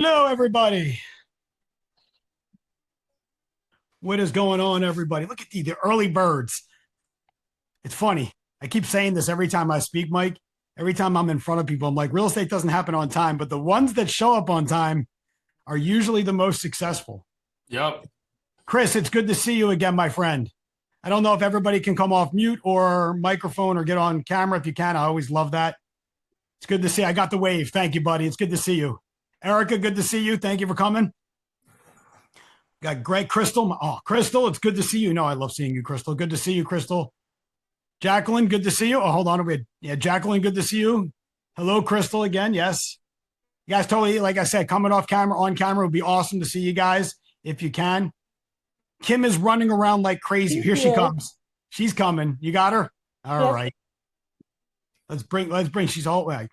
Hello, everybody. What is going on, everybody? Look at the early birds. It's funny. I keep saying this every time I speak, Mike. Every time I'm in front of people, I'm like, real estate doesn't happen on time, but the ones that show up on time are usually the most successful. Yep. Chris, it's good to see you again, my friend. I don't know if everybody can come off mute or microphone or get on camera. If you can, I always love that. It's good to see you. I got the wave. Thank you, buddy. It's good to see you. Erica, good to see you. Thank you for coming. Got Greg, Crystal. Oh, Crystal, it's good to see you. No, I love seeing you, Crystal. Good to see you, Crystal. Jacqueline, good to see you. Oh, hold on. Yeah, Jacqueline, good to see you. Hello, Crystal, again. Yes. You guys totally, like I said, coming off camera, on camera would be awesome to see you guys if you can. Kim is running around like crazy. Here she comes. She's coming. You got her? All right. Let's bring, she's all like,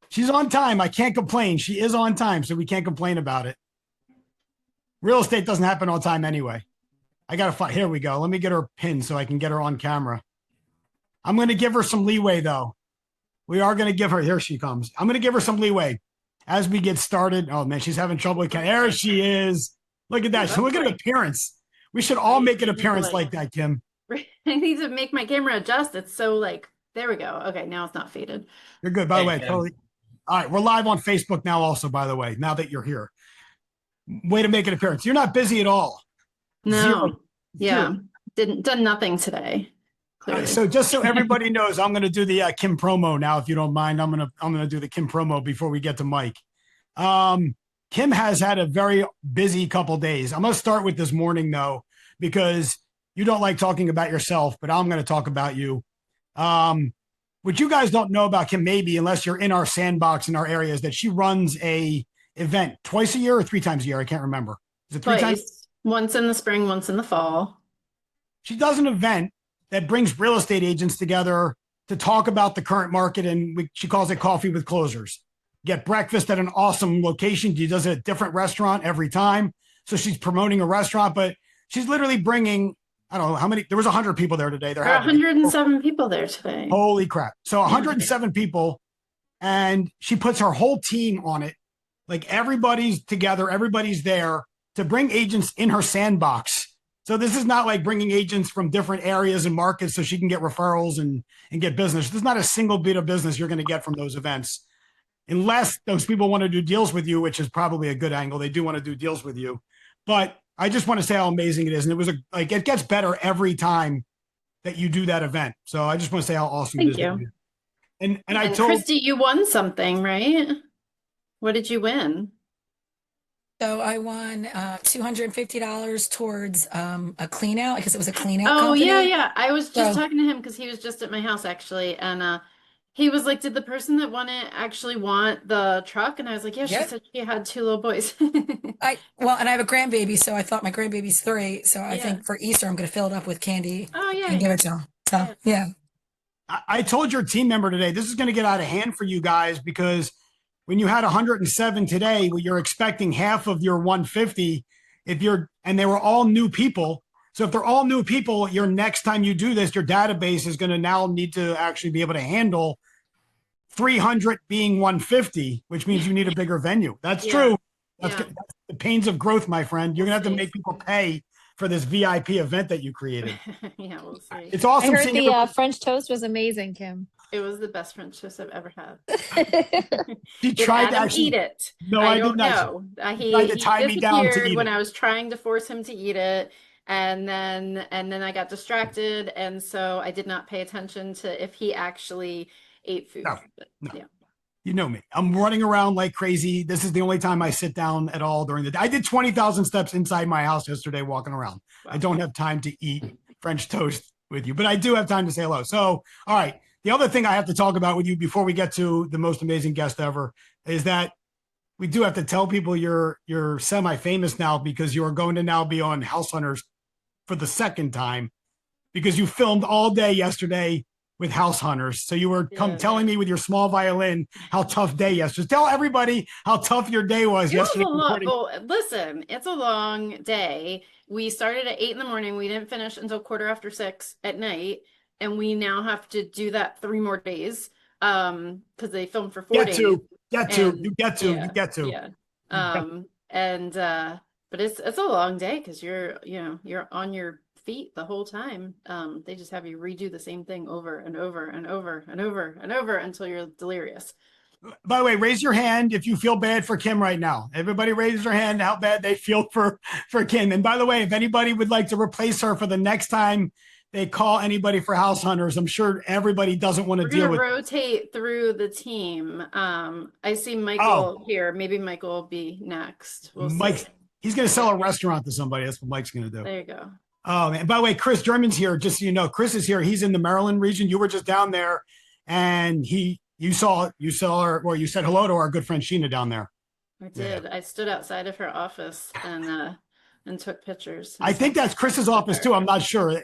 she's on time. I can't complain. She is on time, so we can't complain about it. Real estate doesn't happen on time anyway. I got to find, here we go. Let me get her pinned so I can get her on camera. I'm going to give her some leeway, though. We are going to give her, here she comes. I'm going to give her some leeway as we get started. Oh, man, she's having trouble. There she is. Look at that. So look at an appearance. We should all make an appearance like that, Kim. I need to make my camera adjust. It's so like, there we go. Okay, now it's not faded. You're good, by the way. Totally. All right, we're live on Facebook now also, by the way, now that you're here. Way to make an appearance. You're not busy at all. No. Zero. Yeah. Done nothing today. Right, so just so everybody knows, I'm going to do the Kim promo now, if you don't mind. I'm going to do the Kim promo before we get to Mike. Kim has had a very busy couple days. I'm going to start with this morning though, because you don't like talking about yourself, but I'm going to talk about you. What you guys don't know about Kim, maybe unless you're in our sandbox in our area, is that she runs a event twice a year or 3 times a year. I can't remember. Is it three Twice. times? Once in the spring, once in the fall. She does an event that brings real estate agents together to talk about the current market, and she calls it Coffee with Closers. Get breakfast at an awesome location. She does it at a different restaurant every time. So she's promoting a restaurant, but she's literally bringing, I don't know how many, there was 100 people there today. There are 107 people there today. Holy crap. So 107 people, and she puts her whole team on it. Like everybody's together, everybody's there to bring agents in her sandbox. So this is not like bringing agents from different areas and markets so she can get referrals and get business. There's not a single bit of business you're going to get from those events. Unless those people want to do deals with you, which is probably a good angle. They do want to do deals with you. But I just want to say how amazing it is. And it was it gets better every time that you do that event. So I just want to say how awesome it is. Thank you. And I told Christy, you won something, right? What did you win? So I won $250 towards a clean out because it was a clean out Oh, company. yeah. I was just talking to him because he was just at my house actually. And he was like, did the person that won it actually want the truck? And I was like, yeah, she said she had 2 little boys. And I have a grandbaby, so I thought my grandbaby's 3. So I think for Easter I'm gonna fill it up with candy and give it to him. So yeah. I told your team member today, this is going to get out of hand for you guys, because when you had 107 today, you're expecting half of your 150 and they were all new people. So if they're all new people, your next time you do this, your database is going to now need to actually be able to handle 300 being 150, which means you need a bigger venue. That's true. That's the pains of growth, my friend. You're going to have to make people pay for this VIP event that you created. Yeah, we'll see. It's awesome. I heard the French toast was amazing, Kim. It was the best French toast I've ever had. She tried to actually eat it. No, I did not. Know. He tried to tie me down to eat when it. I was trying to force him to eat it, and then I got distracted, and so I did not pay attention to if he actually ate food. No. Yeah. You know me. I'm running around like crazy. This is the only time I sit down at all during the day. I did 20,000 steps inside my house yesterday walking around. Wow. I don't have time to eat French toast with you, but I do have time to say hello. So, all right. The other thing I have to talk about with you before we get to the most amazing guest ever is that we do have to tell people you're semi-famous now, because you are going to now be on House Hunters for the second time, because you filmed all day yesterday with House Hunters. So you were telling me with your small violin how tough day yesterday. Tell everybody how tough your day was yesterday. Well, listen, it's a long day. We started at 8 in the morning. We didn't finish until 6:15 at night. And we now have to do that 3 more days because they filmed for 4 days. You get to. Yeah. But it's a long day because you're on your feet the whole time. They just have you redo the same thing over and over and over and over and over until you're delirious. By the way, raise your hand if you feel bad for Kim right now. Everybody raise their hand how bad they feel for Kim. And by the way, if anybody would like to replace her for the next time they call anybody for house hunters, I'm sure everybody doesn't want to deal with. Rotate through the team. I see Michael here. Maybe Michael will be next. Mike, he's going to sell a restaurant to somebody. That's what Mike's going to do. There you go. Oh, man. By the way, Chris German's here. Just so you know, Chris is here. He's in the Maryland region. You were just down there, and you saw her, or you said hello to our good friend Sheena down there. I did. Yeah. I stood outside of her office and took pictures. I think that's Chris's office too. I'm not sure.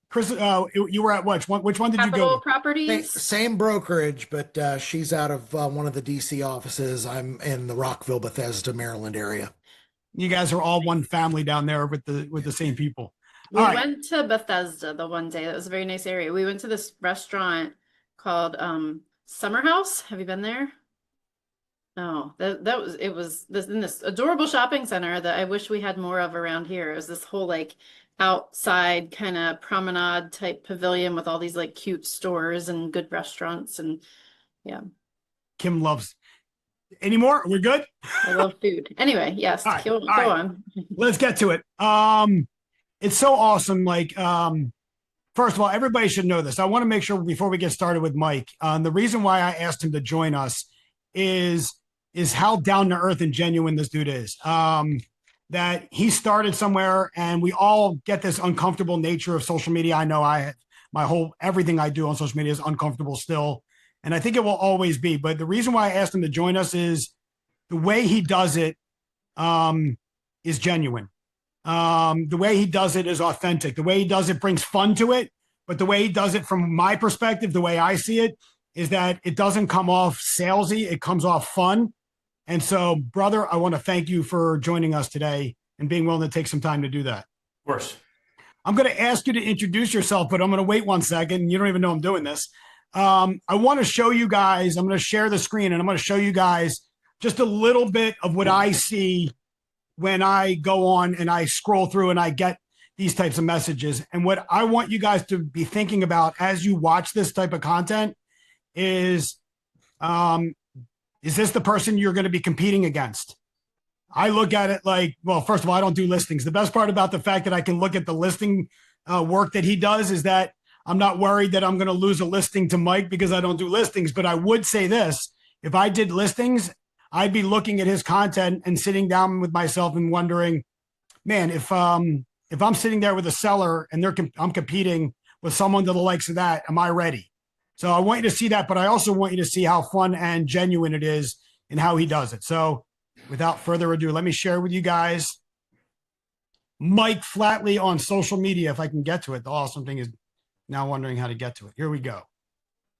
Chris, you were at which one did you go? Properties? Same brokerage, but she's out of one of the DC offices. I'm in the Rockville, Bethesda, Maryland area. You guys are all one family down there with the same people. We went to Bethesda the one day. That was a very nice area. We went to this restaurant called Summer House. Have you been there? Oh, it was in this adorable shopping center that I wish we had more of around here. It was this whole like outside kind of promenade type pavilion with all these like cute stores and good restaurants, and yeah. Kim loves. Any more? We're good? I love food. Anyway, yes. All right. Go on. Let's get to it. It's so awesome. Like, first of all, everybody should know this. I want to make sure before we get started with Mike, the reason why I asked him to join us is how down to earth and genuine this dude is. That he started somewhere, and we all get this uncomfortable nature of social media. I know everything I do on social media is uncomfortable still. And I think it will always be. But the reason why I asked him to join us is the way he does it is genuine. The way he does it is authentic. The way he does it brings fun to it. But the way he does it from my perspective, the way I see it, is that it doesn't come off salesy. It comes off fun. And so, brother, I want to thank you for joining us today and being willing to take some time to do that. Of course. I'm going to ask you to introduce yourself, but I'm going to wait 1 second. You don't even know I'm doing this. I want to show you guys, I'm going to share the screen, and I'm going to show you guys just a little bit of what I see when I go on and I scroll through and I get these types of messages. And what I want you guys to be thinking about as you watch this type of content is this the person you're going to be competing against? I look at it like, well, first of all, I don't do listings. The best part about the fact that I can look at the listing work that he does is that I'm not worried that I'm going to lose a listing to Mike because I don't do listings. But I would say this, if I did listings, I'd be looking at his content and sitting down with myself and wondering, man, if I'm sitting there with a seller and I'm competing with someone to the likes of that, am I ready? So I want you to see that, but I also want you to see how fun and genuine it is and how he does it. So without further ado, let me share with you guys Mike Flatley on social media, if I can get to it. The awesome thing is now wondering how to get to it. Here we go.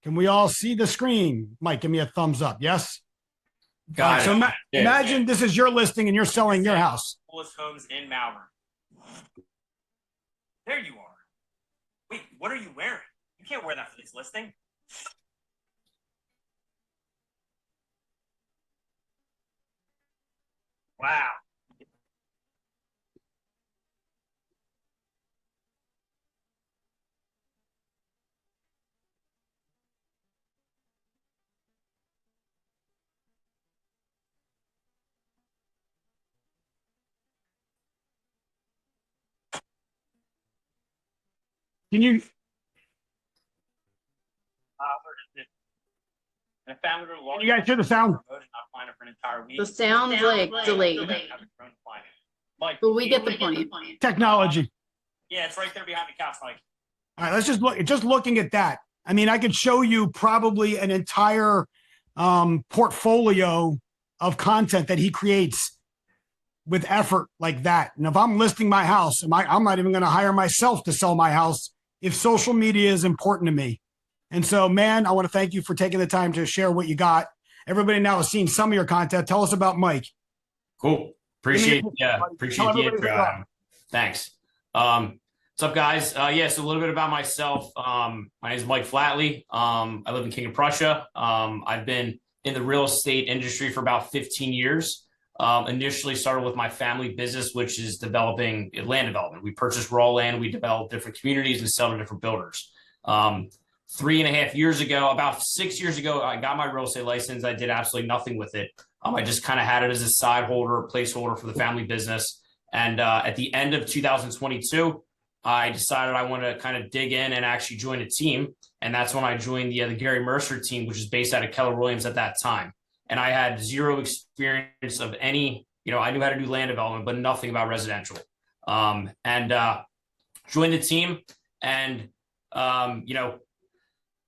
Can we all see the screen? Mike, give me a thumbs up. Yes? Got it. So imagine this is your listing and you're selling your house. Coolest homes in Malvern. There you are. Wait, what are you wearing? You can't wear that for this listing. Wow. Can you? You guys hear the sound? The sound's like delayed. But we get the point. Technology. Yeah, it's right there behind the couch, Mike. All right, let's just look. Just looking at that, I mean, I could show you probably an entire portfolio of content that he creates with effort like that. And if I'm listing my house, I'm not even going to hire myself to sell my house if social media is important to me. And so, man, I want to thank you for taking the time to share what you got. Everybody now has seen some of your content. Tell us about Mike. Cool. Appreciate the intro. Thanks. What's up, guys? So a little bit about myself. My name is Mike Flatley. I live in King of Prussia. I've been in the real estate industry for about 15 years. Initially started with my family business, which is developing land development. We purchase raw land, we develop different communities and sell to different builders. 3.5 years ago, about 6 years ago, I got my real estate license. I did absolutely nothing with it. I just kind of had it as a side holder, placeholder for the family business. And at the end of 2022, I decided I want to kind of dig in and actually join a team. And that's when I joined the Gary Mercer team, which is based out of Keller Williams at that time. And I had zero experience of any, I knew how to do land development, but nothing about residential. And joined the team and,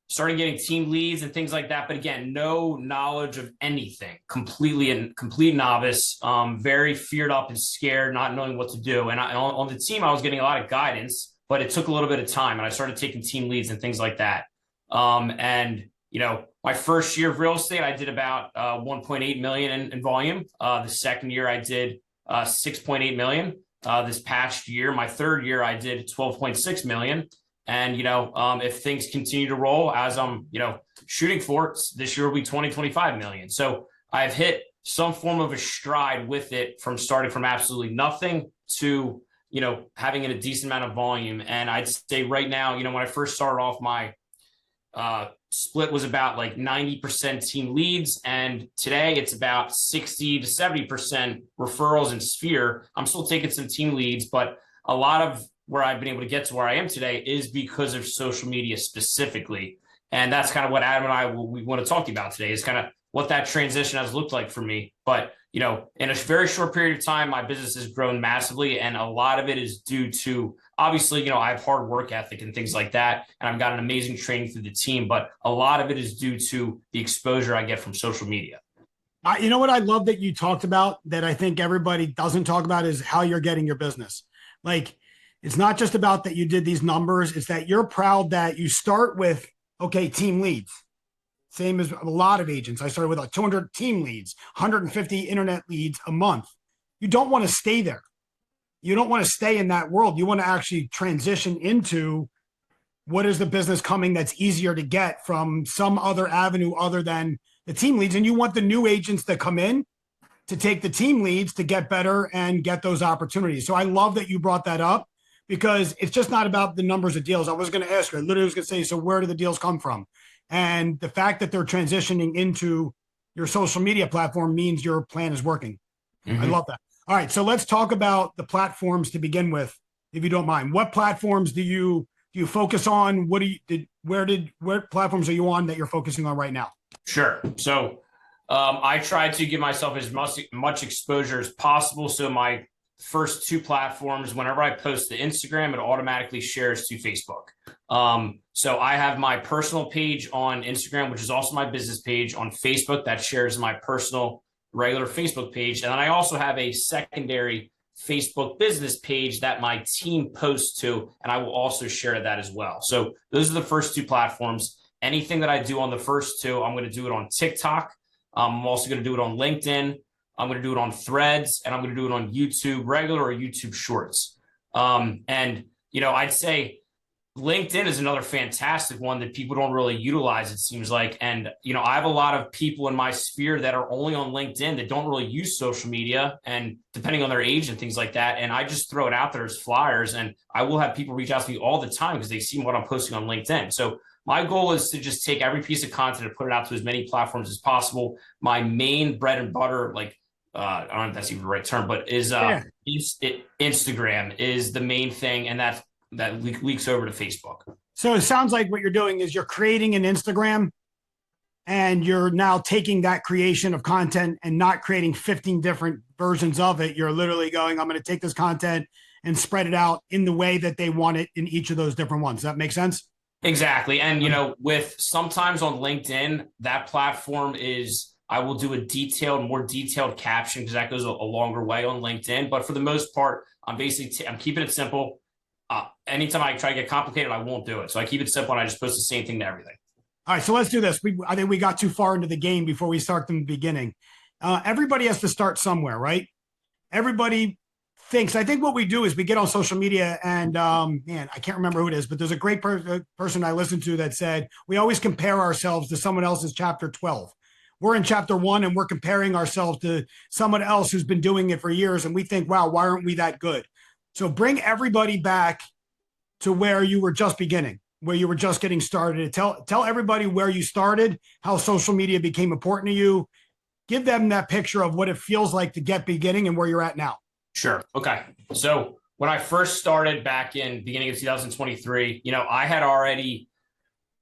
started getting team leads and things like that. But again, no knowledge of anything, complete novice, very feared up and scared, not knowing what to do. And on the team, I was getting a lot of guidance, but it took a little bit of time. And I started taking team leads and things like that. My first year of real estate, I did about 1.8 million in volume. The second year, I did 6.8 million. This past year, my third year, I did 12.6 million. And, if things continue to roll as I'm, shooting for, this year will be 25 million. So I've hit some form of a stride with it from starting from absolutely nothing to, having a decent amount of volume. And I'd say right now, when I first started off, my split was about like 90% team leads. And today it's about 60 to 70% referrals and Sphere. I'm still taking some team leads, but a lot of where I've been able to get to where I am today is because of social media specifically. And that's kind of what Adam and I we want to talk to you about today, is kind of what that transition has looked like for me. But, in a very short period of time, my business has grown massively. And a lot of it is due to, obviously, I have hard work ethic and things like that. And I've got an amazing training through the team. But a lot of it is due to the exposure I get from social media. You know what I love that you talked about that I think everybody doesn't talk about is how you're getting your business. Like, it's not just about that you did these numbers. It's that you're proud that you start with, okay, team leads. Same as a lot of agents. I started with like 200 team leads, 150 internet leads a month. You don't want to stay there. You don't want to stay in that world. You want to actually transition into what is the business coming that's easier to get from some other avenue other than the team leads. And you want the new agents that come in to take the team leads to get better and get those opportunities. So I love that you brought that up, because it's just not about the numbers of deals. I was going to ask you, I literally was going to say, so where do the deals come from? And the fact that they're transitioning into your social media platform means your plan is working. Mm-hmm. I love that. All right. So let's talk about the platforms to begin with, if you don't mind. What platforms do you focus on? Where platforms are you on that you're focusing on right now? Sure. So I try to give myself as much exposure as possible. So my first two platforms, whenever I post to Instagram, it automatically shares to Facebook. So I have my personal page on Instagram, which is also my business page on Facebook that shares my personal regular Facebook page. And then I also have a secondary Facebook business page that my team posts to, and I will also share that as well. So those are the first two platforms. Anything that I do on the first two, I'm going to do it on TikTok. I'm also going to do it on LinkedIn. I'm going to do it on Threads, and I'm going to do it on YouTube regular or YouTube Shorts. I'd say LinkedIn is another fantastic one that people don't really utilize, it seems like. And, I have a lot of people in my sphere that are only on LinkedIn that don't really use social media, and depending on their age and things like that. And I just throw it out there as flyers, and I will have people reach out to me all the time because they see what I'm posting on LinkedIn. So my goal is to just take every piece of content and put it out to as many platforms as possible. My main bread and butter, I don't know if that's even the right term, but Instagram is the main thing, and that leaks over to Facebook. So it sounds like what you're doing is you're creating an Instagram, and you're now taking that creation of content and not creating 15 different versions of it. You're literally going, I'm going to take this content and spread it out in the way that they want it in each of those different ones. Does that make sense? Exactly. And, with sometimes on LinkedIn, that platform is, I will do a more detailed caption because that goes a longer way on LinkedIn. But for the most part, I'm keeping it simple. Anytime I try to get complicated, I won't do it. So I keep it simple, and I just post the same thing to everything. All right, so let's do this. I think we got too far into the game before we start from the beginning. Everybody has to start somewhere, right? Everybody thinks. I think what we do is we get on social media, and I can't remember who it is, but there's a great person I listened to that said, we always compare ourselves to someone else's chapter 12. we're in chapter 1 and we're comparing ourselves to someone else who's been doing it for years. And we think, wow, why aren't we that good? So bring everybody back to where you were just beginning, where you were just getting started. Tell everybody where you started, how social media became important to you. Give them that picture of what it feels like to get beginning and where you're at now. Sure. Okay. So when I first started back in beginning of 2023, I had already,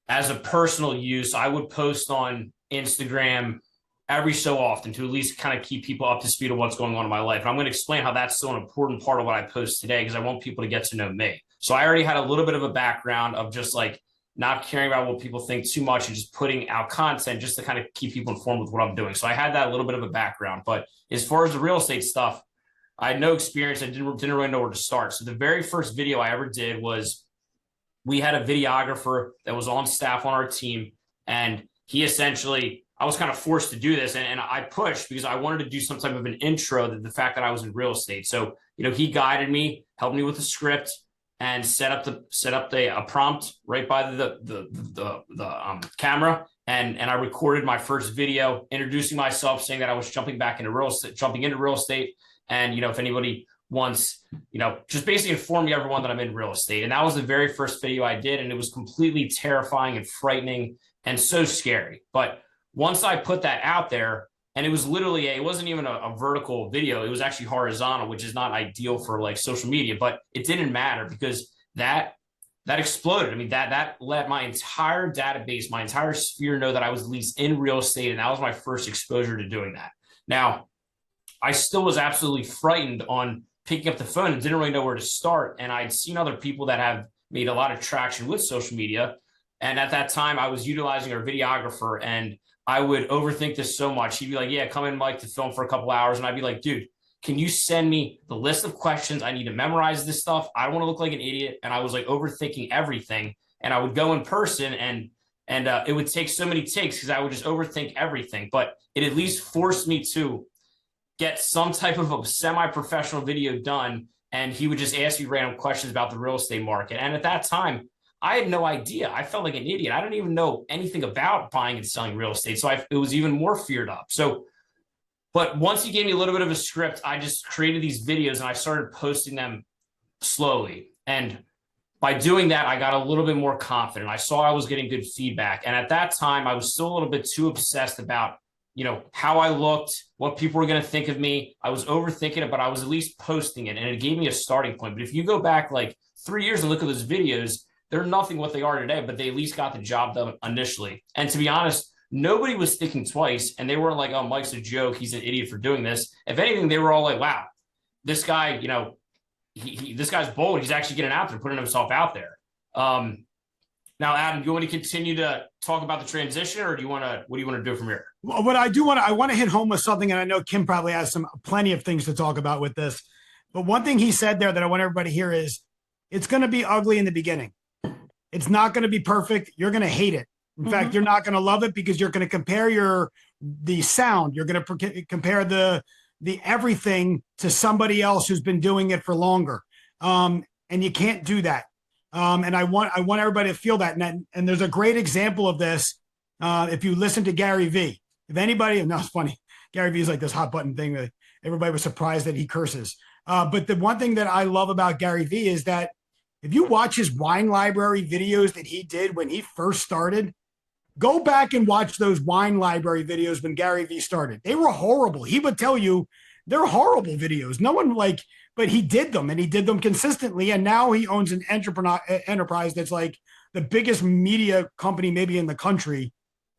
as a personal use, I would post on Instagram every so often to at least kind of keep people up to speed of what's going on in my life. And I'm going to explain how that's so an important part of what I post today, because I want people to get to know me. So I already had a little bit of a background of just like not caring about what people think too much and just putting out content just to kind of keep people informed with what I'm doing. So I had that little bit of a background. But as far as the real estate stuff, I had no experience. I didn't really know where to start. So the very first video I ever did was, we had a videographer that was on staff on our team, and he essentially, I was kind of forced to do this, and I pushed because I wanted to do some type of an intro, that the fact that I was in real estate. So, he guided me, helped me with the script, and set up a prompt right by the camera. And I recorded my first video introducing myself, saying that I was jumping into real estate. And, if anybody wants, just basically informing everyone that I'm in real estate. And that was the very first video I did. And it was completely terrifying and frightening and so scary. But once I put that out there, and it was literally, it wasn't even a vertical video. It was actually horizontal, which is not ideal for like social media, but it didn't matter because that exploded. I mean, that let my entire database, my entire sphere know that I was at least in real estate. And that was my first exposure to doing that. Now, I still was absolutely frightened on picking up the phone and didn't really know where to start. And I'd seen other people that have made a lot of traction with social media. And at that time, I was utilizing our videographer, and I would overthink this so much. He'd be like, yeah, come in, Mike, to film for a couple hours. And I'd be like, dude, can you send me the list of questions? I need to memorize this stuff. I don't want to look like an idiot. And I was like overthinking everything. And I would go in person, and it would take so many takes because I would just overthink everything. But it at least forced me to get some type of a semi-professional video done. And he would just ask you random questions about the real estate market. And at that time, I had no idea. I felt like an idiot. I didn't even know anything about buying and selling real estate. So it was even more feared up. But once he gave me a little bit of a script, I just created these videos and I started posting them slowly. And by doing that, I got a little bit more confident. I saw I was getting good feedback. And at that time, I was still a little bit too obsessed about, how I looked, what people were going to think of me. I was overthinking it, but I was at least posting it, and it gave me a starting point. But if you go back like 3 years and look at those videos, they're nothing what they are today, but they at least got the job done initially. And to be honest, nobody was thinking twice, and they weren't like, oh, Mike's a joke, he's an idiot for doing this. If anything, they were all like, wow, this guy, this guy's bold. He's actually getting out there, putting himself out there. Now, Adam, do you want to continue to talk about the transition, or what do you want to do from here? Well, what I want to hit home with something, and I know Kim probably has plenty of things to talk about with this. But one thing he said there that I want everybody to hear is, it's going to be ugly in the beginning. It's not going to be perfect. You're going to hate it. In fact, you're not going to love it because you're going to compare the sound. You're going to compare the everything to somebody else who's been doing it for longer. And you can't do that. And I want everybody to feel that. And there's a great example of this. If you listen to Gary V, if anybody, no, it's funny. Gary V is like this hot button thing that everybody was surprised that he curses. But the one thing that I love about Gary V is that if you watch his wine library videos that he did when he first started, go back and watch those wine library videos when Gary V started. They were horrible. He would tell you they're horrible videos. No one but he did them, and he did them consistently. And now he owns an enterprise that's like the biggest media company maybe in the country.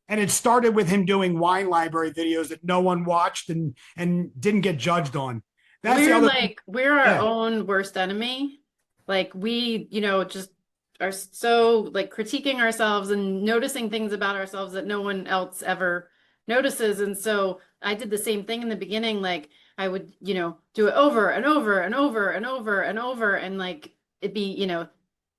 And it started with him doing wine library videos that no one watched and didn't get judged on. We're our own worst enemy. Like we, just are so like critiquing ourselves and noticing things about ourselves that no one else ever notices. And so I did the same thing in the beginning. Like I would, do it over and over and over and over and over. And like, it'd be,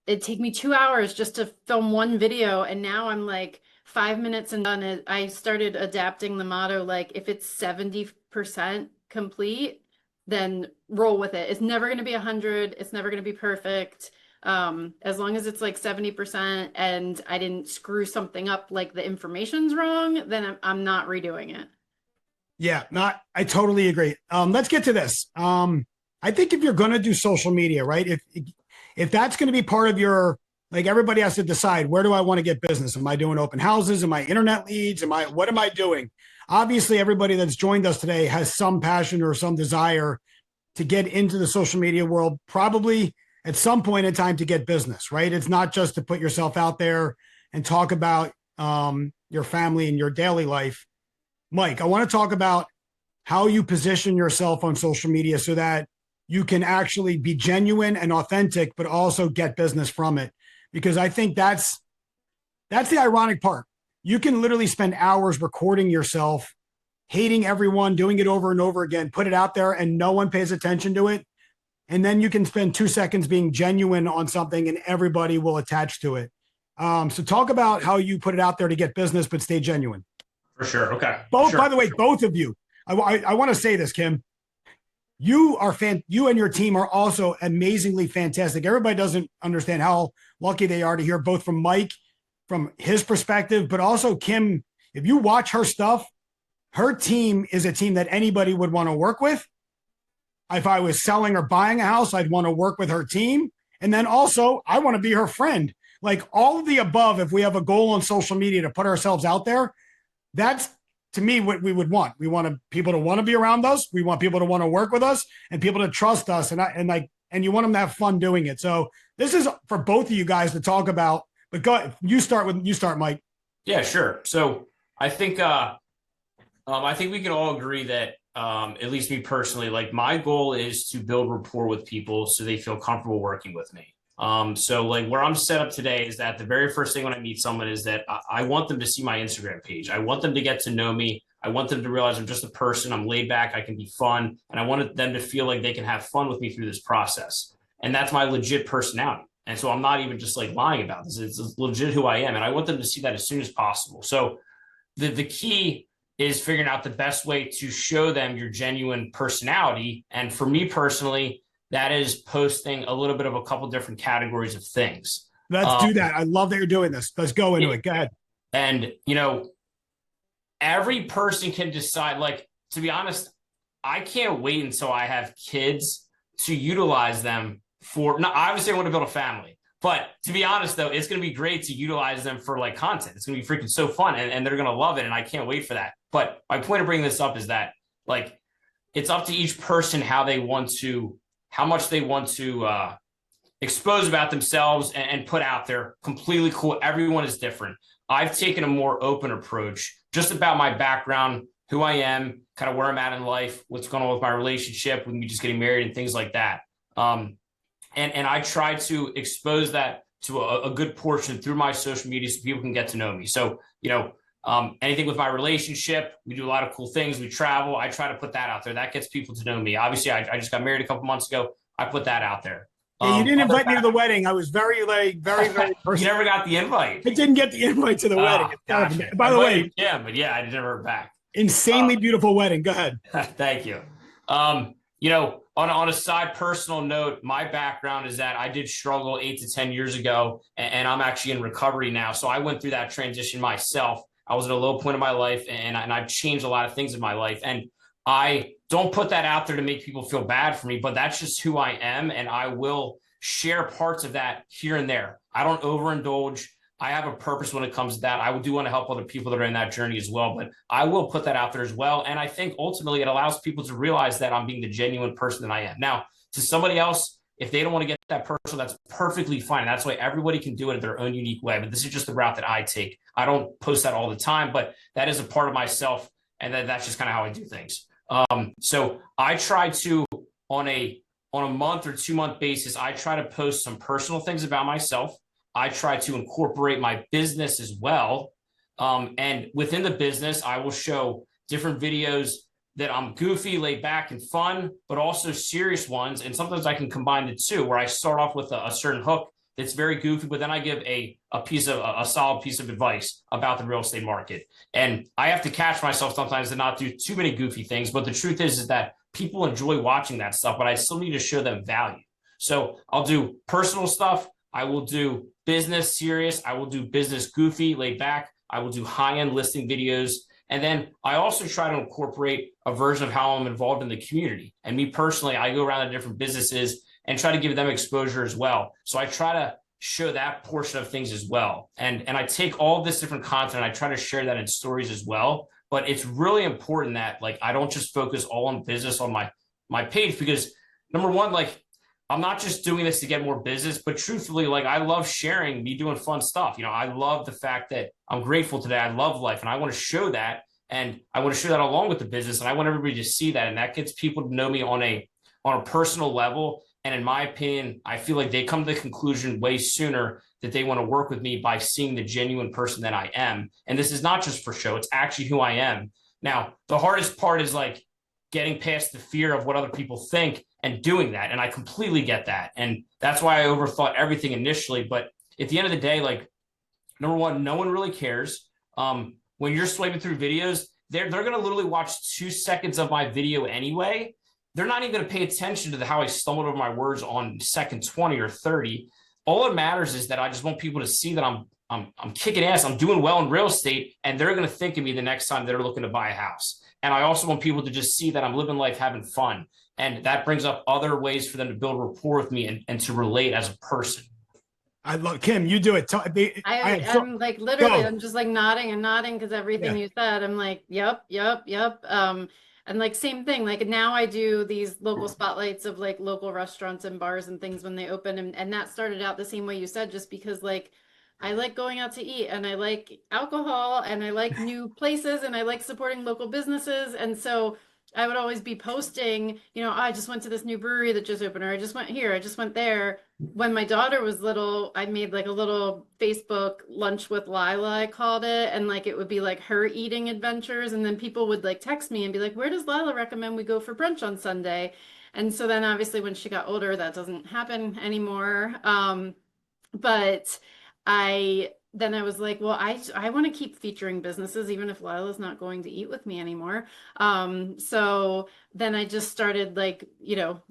it'd take me 2 hours just to film one video. And now I'm like 5 minutes and done. I started adapting the motto, like if it's 70% complete, then roll with it. It's never going to be 100. It's never going to be perfect. As long as it's like 70% and I didn't screw something up, like the information's wrong, then I'm not redoing it. Yeah, I totally agree. Let's get to this. I think if you're going to do social media, right? If that's going to be part of your, like, everybody has to decide, where do I want to get business? Am I doing open houses? Am I internet leads? What am I doing? Obviously, everybody that's joined us today has some passion or some desire to get into the social media world, probably at some point in time to get business, right? It's not just to put yourself out there and talk about your family and your daily life. Mike, I want to talk about how you position yourself on social media so that you can actually be genuine and authentic, but also get business from it. Because I think that's the ironic part. You can literally spend hours recording yourself, hating everyone, doing it over and over again, put it out there and no one pays attention to it. And then you can spend 2 seconds being genuine on something and everybody will attach to it. So talk about how you put it out there to get business, but stay genuine. For sure. Okay. Both, by the way, both of you. I want to say this, Kim. You and your team are also amazingly fantastic. Everybody doesn't understand how lucky they are to hear both from Mike, from his perspective, but also Kim. If you watch her stuff, her team is a team that anybody would want to work with. If I was selling or buying a house, I'd want to work with her team. And then also, I want to be her friend. Like, all of the above, if we have a goal on social media to put ourselves out there, that's, to me, what we would want. We want people to want to be around us. We want people to want to work with us and people to trust us. And you want them to have fun doing it. So this is for both of you guys to talk about, but go, you start, Mike. Yeah, sure. So I think we can all agree that, at least me personally, like, my goal is to build rapport with people so they feel comfortable working with me. So like where I'm set up today is that the very first thing when I meet someone is that I want them to see my Instagram page. I want them to get to know me. I want them to realize I'm just a person. I'm laid back. I can be fun. And I wanted them to feel like they can have fun with me through this process. And that's my legit personality. And so I'm not even just like lying about this. It's legit who I am. And I want them to see that as soon as possible. So the key is figuring out the best way to show them your genuine personality. And for me personally, that is posting a little bit of a couple different categories of things. Let's do that. I love that you're doing this. Let's go into it. Go ahead. And, every person can decide, like, to be honest, I can't wait until I have kids to utilize them for, not obviously I want to build a family, but to be honest though, it's going to be great to utilize them for like content. It's going to be freaking so fun and they're going to love it. And I can't wait for that. But my point of bringing this up is that, like, it's up to each person how much they want to expose about themselves and put out there. Completely cool. Everyone is different. I've taken a more open approach just about my background, who I am, kind of where I'm at in life, what's going on with my relationship, with me just getting married and things like that. And I try to expose that to a good portion through my social media so people can get to know me. So, anything with my relationship, we do a lot of cool things. We travel. I try to put that out there. That gets people to know me. Obviously, I just got married a couple months ago. I put that out there. Yeah, you didn't invite me to the wedding. I was very personal. You never got the invite. I didn't get the invite to the wedding. Gotcha. By the way, yeah, but yeah, I never heard back. Insanely beautiful wedding. Go ahead. Thank you. On a side personal note, my background is that I did struggle 8 to 10 years ago, and I'm actually in recovery now. So I went through that transition myself. I was at a low point in my life, and I've changed a lot of things in my life. And I don't put that out there to make people feel bad for me, but that's just who I am. And I will share parts of that here and there. I don't overindulge. I have a purpose when it comes to that. I do want to help other people that are in that journey as well, but I will put that out there as well. And I think ultimately it allows people to realize that I'm being the genuine person that I am. Now, to somebody else, if they don't want to get that personal, that's perfectly fine. That's why everybody can do it in their own unique way. But this is just the route that I take. I don't post that all the time, but that is a part of myself. And that's just kind of how I do things. So I try to, on a month or 2 month basis, I try to post some personal things about myself. I try to incorporate my business as well. And within the business, I will show different videos that I'm goofy, laid back and fun, but also serious ones. And sometimes I can combine the two, where I start off with a certain hook that's very goofy, but then I give a solid piece of advice about the real estate market. And I have to catch myself sometimes to not do too many goofy things. But the truth is that people enjoy watching that stuff, but I still need to show them value. So I'll do personal stuff. I will do business serious. I will do business goofy, laid back. I will do high-end listing videos. And then I also try to incorporate a version of how I'm involved in the community. And me personally, I go around to different businesses and try to give them exposure as well. So I try to show that portion of things as well. And I take all this different content, I try to share that in stories as well. But it's really important that like I don't just focus all on business on my page, because number one, like I'm not just doing this to get more business, but truthfully, like I love sharing me doing fun stuff. You know, I love the fact that I'm grateful today. I love life, and I want to show that, and I want to share that along with the business, and I want everybody to see that, and that gets people to know me on a personal level. And in my opinion, I feel like they come to the conclusion way sooner that they want to work with me by seeing the genuine person that I am. And this is not just for show; it's actually who I am. Now, the hardest part is like getting past the fear of what other people think and doing that. And I completely get that. And that's why I overthought everything initially. But at the end of the day, like, number one, no one really cares. When you're swiping through videos, they're going to literally watch 2 seconds of my video anyway. They're not even going to pay attention to how I stumbled over my words on second 20 or 30. All it matters is that I just want people to see that I'm kicking ass. I'm doing well in real estate, and they're going to think of me the next time they're looking to buy a house. And I also want people to just see that I'm living life, having fun. And that brings up other ways for them to build rapport with me and to relate as a person. I love Kim. You do it. I'm like literally, I'm just like nodding and nodding because everything you said, I'm like, yep. And like same thing. Like now I do these local spotlights of like local restaurants and bars and things when they open, and that started out the same way you said, just because like I like going out to eat, and I like alcohol, and I like new places, and I like supporting local businesses. And so I would always be posting, you know, I just went to this new brewery that just opened, or I just went here, I just went there. When my daughter was little, I made like a little Facebook lunch with Lila, I called it. And like, it would be like her eating adventures. And then people would like text me and be like, where does Lila recommend we go for brunch on Sunday? And so then obviously when she got older, that doesn't happen anymore. But then I was like, well, I want to keep featuring businesses, even if Lila's not going to eat with me anymore. So then I just started like, you know,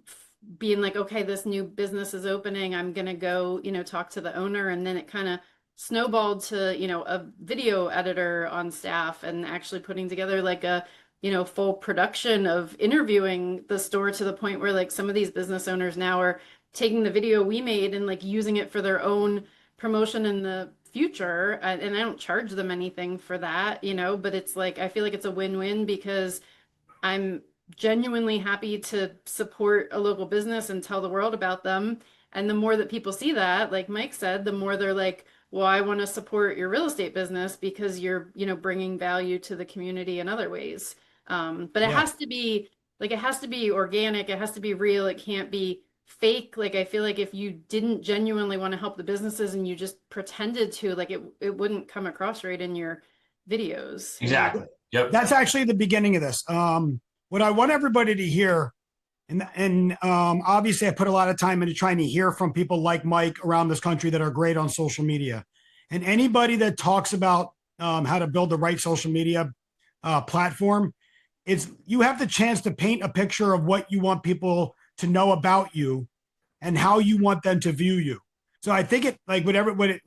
being like, okay, this new business is opening. I'm going to go, you know, talk to the owner. And then it kind of snowballed to, you know, a video editor on staff, and actually putting together like a, you know, full production of interviewing the store, to the point where like some of these business owners now are taking the video we made and like using it for their own promotion in the future. And I don't charge them anything for that, you know, but it's like, I feel like it's a win-win, because I'm genuinely happy to support a local business and tell the world about them. And the more that people see that, like Mike said, the more they're like, well, I want to support your real estate business because you're, you know, bringing value to the community in other ways. But it has to be like, it has to be organic. It has to be real. It can't be fake. Like, I feel like if you didn't genuinely want to help the businesses and you just pretended to, like, it wouldn't come across right in your videos. Exactly. Yep. That's actually the beginning of this. What I want everybody to hear, and obviously I put a lot of time into trying to hear from people like Mike around this country that are great on social media, and anybody that talks about how to build the right social media platform. You have the chance to paint a picture of what you want people to know about you and how you want them to view you. So I think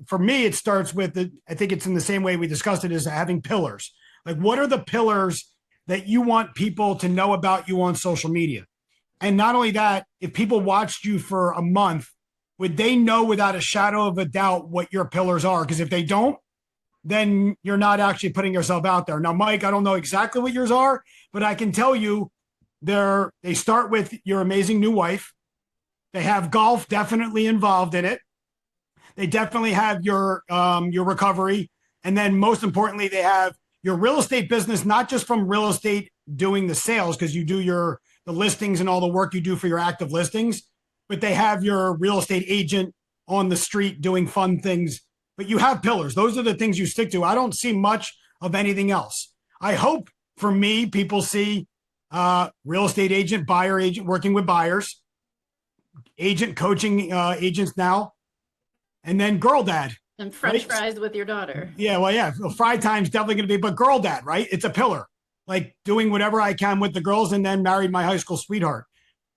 for me, it starts with I think it's in the same way we discussed it, is having pillars. Like, what are the pillars that you want people to know about you on social media? And not only that, if people watched you for a month, would they know without a shadow of a doubt what your pillars are? Because if they don't, then you're not actually putting yourself out there. Now, Mike, I don't know exactly what yours are, but I can tell you they start with your amazing new wife. They have golf definitely involved in it. They definitely have your recovery. And then most importantly, they have your real estate business, not just from real estate doing the sales, because you do the listings and all the work you do for your active listings, but they have your real estate agent on the street doing fun things. But you have pillars. Those are the things you stick to. I don't see much of anything else. I hope, for me, people see real estate agent, buyer agent, working with buyers, agent coaching agents now, and then girl dad. And French fries with your daughter. Yeah, well, yeah. Fry time's definitely going to be, but girl dad, right? It's a pillar. Like doing whatever I can with the girls, and then married my high school sweetheart.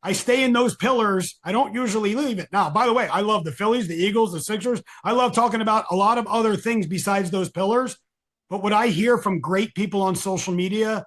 I stay in those pillars. I don't usually leave it. Now, by the way, I love the Phillies, the Eagles, the Sixers. I love talking about a lot of other things besides those pillars. But what I hear from great people on social media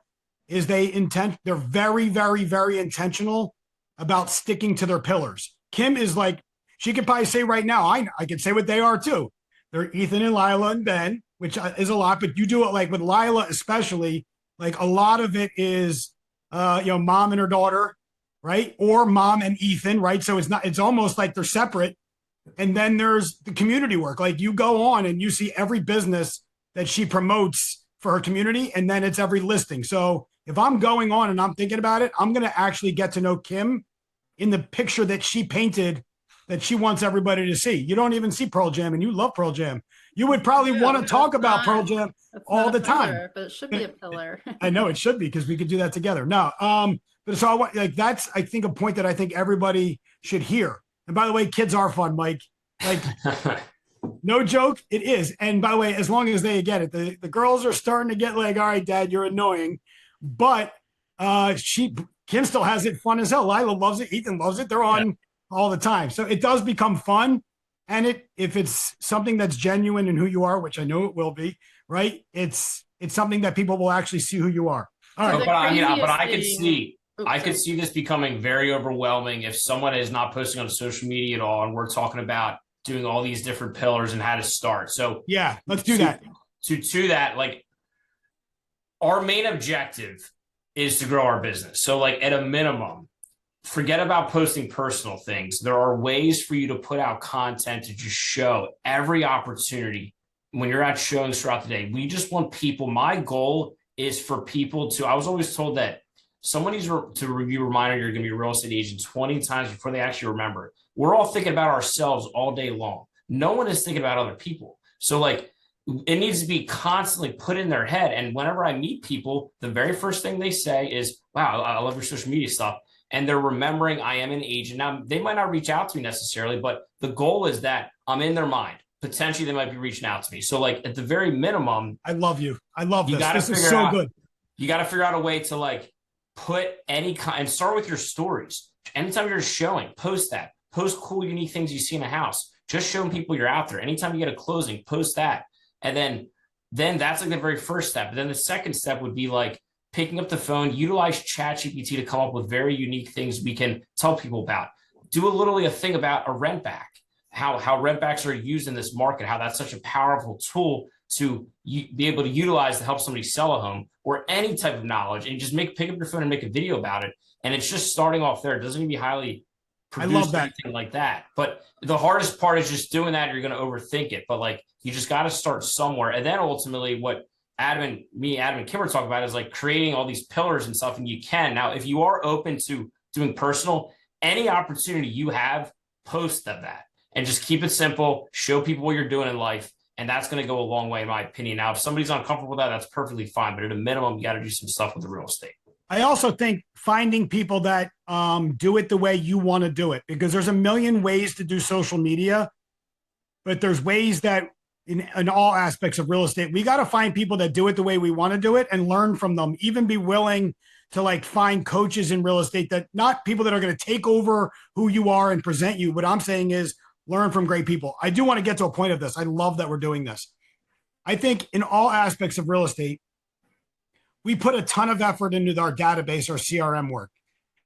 is they're very, very, very intentional about sticking to their pillars. Kim is like, she could probably say right now, I can say what they are too. They're Ethan and Lila and Ben, which is a lot, but you do it like with Lila especially, like a lot of it is, mom and her daughter, right? Or mom and Ethan, right? So it's almost like they're separate. And then there's the community work. Like you go on and you see every business that she promotes for her community, and then it's every listing. So if I'm going on and I'm thinking about it, I'm going to actually get to know Kim in the picture that she painted that she wants everybody to see. You don't even see Pearl Jam, and you love Pearl Jam. You would probably want to talk about Pearl Jam all the time. But it should be a pillar. I know it should be, because we could do that together. No, but so that's, I think, a point that I think everybody should hear. And by the way, kids are fun, Mike. Like, no joke, it is. And by the way, as long as they get it, the girls are starting to get like, all right, Dad, you're annoying. But Kim still has it fun as hell. Lila loves it. Ethan loves it. They're on all the time. So it does become fun. And if it's something that's genuine in who you are, which I know it will be, right? It's something that people will actually see who you are. All right. I could see this becoming very overwhelming if someone is not posting on social media at all, and we're talking about doing all these different pillars and how to start. So yeah, let's do that. To that, like, our main objective is to grow our business. So like at a minimum, forget about posting personal things. There are ways for you to put out content to just show every opportunity when you're at showings throughout the day. We just want people. My goal is for people to, I was always told that someone needs to be reminded you're going to be a real estate agent 20 times before they actually remember it. We're all thinking about ourselves all day long. No one is thinking about other people. So like, it needs to be constantly put in their head. And whenever I meet people, the very first thing they say is, wow, I love your social media stuff. And they're remembering I am an agent. Now, they might not reach out to me necessarily, but the goal is that I'm in their mind. Potentially, they might be reaching out to me. So like at the very minimum, I love you. I love this. This is so good. You got to figure out a way to like put any kind, and start with your stories. Anytime you're showing, post that. Post cool, unique things you see in a house. Just showing people you're out there. Anytime you get a closing, post that. And then that's like the very first step. And then the second step would be like picking up the phone, utilize ChatGPT to come up with very unique things we can tell people about. Do literally a thing about a rent back, how rent backs are used in this market, how that's such a powerful tool to be able to utilize to help somebody sell a home, or any type of knowledge, and just pick up your phone and make a video about it. And it's just starting off there. It doesn't even be highly produced, I love that. Anything like that. But the hardest part is just doing that. You're going to overthink it. But like, you just got to start somewhere. And then ultimately what Adam and Kim are talking about is like creating all these pillars and stuff. And you can. Now, if you are open to doing personal, any opportunity you have, post of that and just keep it simple. Show people what you're doing in life. And that's going to go a long way, in my opinion. Now, if somebody's uncomfortable with that, that's perfectly fine. But at a minimum, you got to do some stuff with the real estate. I also think finding people that do it the way you want to do it, because there's a million ways to do social media, but there's ways that in all aspects of real estate, we got to find people that do it the way we want to do it and learn from them. Even be willing to like find coaches in real estate, that not people that are going to take over who you are and present you. What I'm saying is learn from great people. I do want to get to a point of this. I love that we're doing this. I think in all aspects of real estate, we put a ton of effort into our database or CRM work.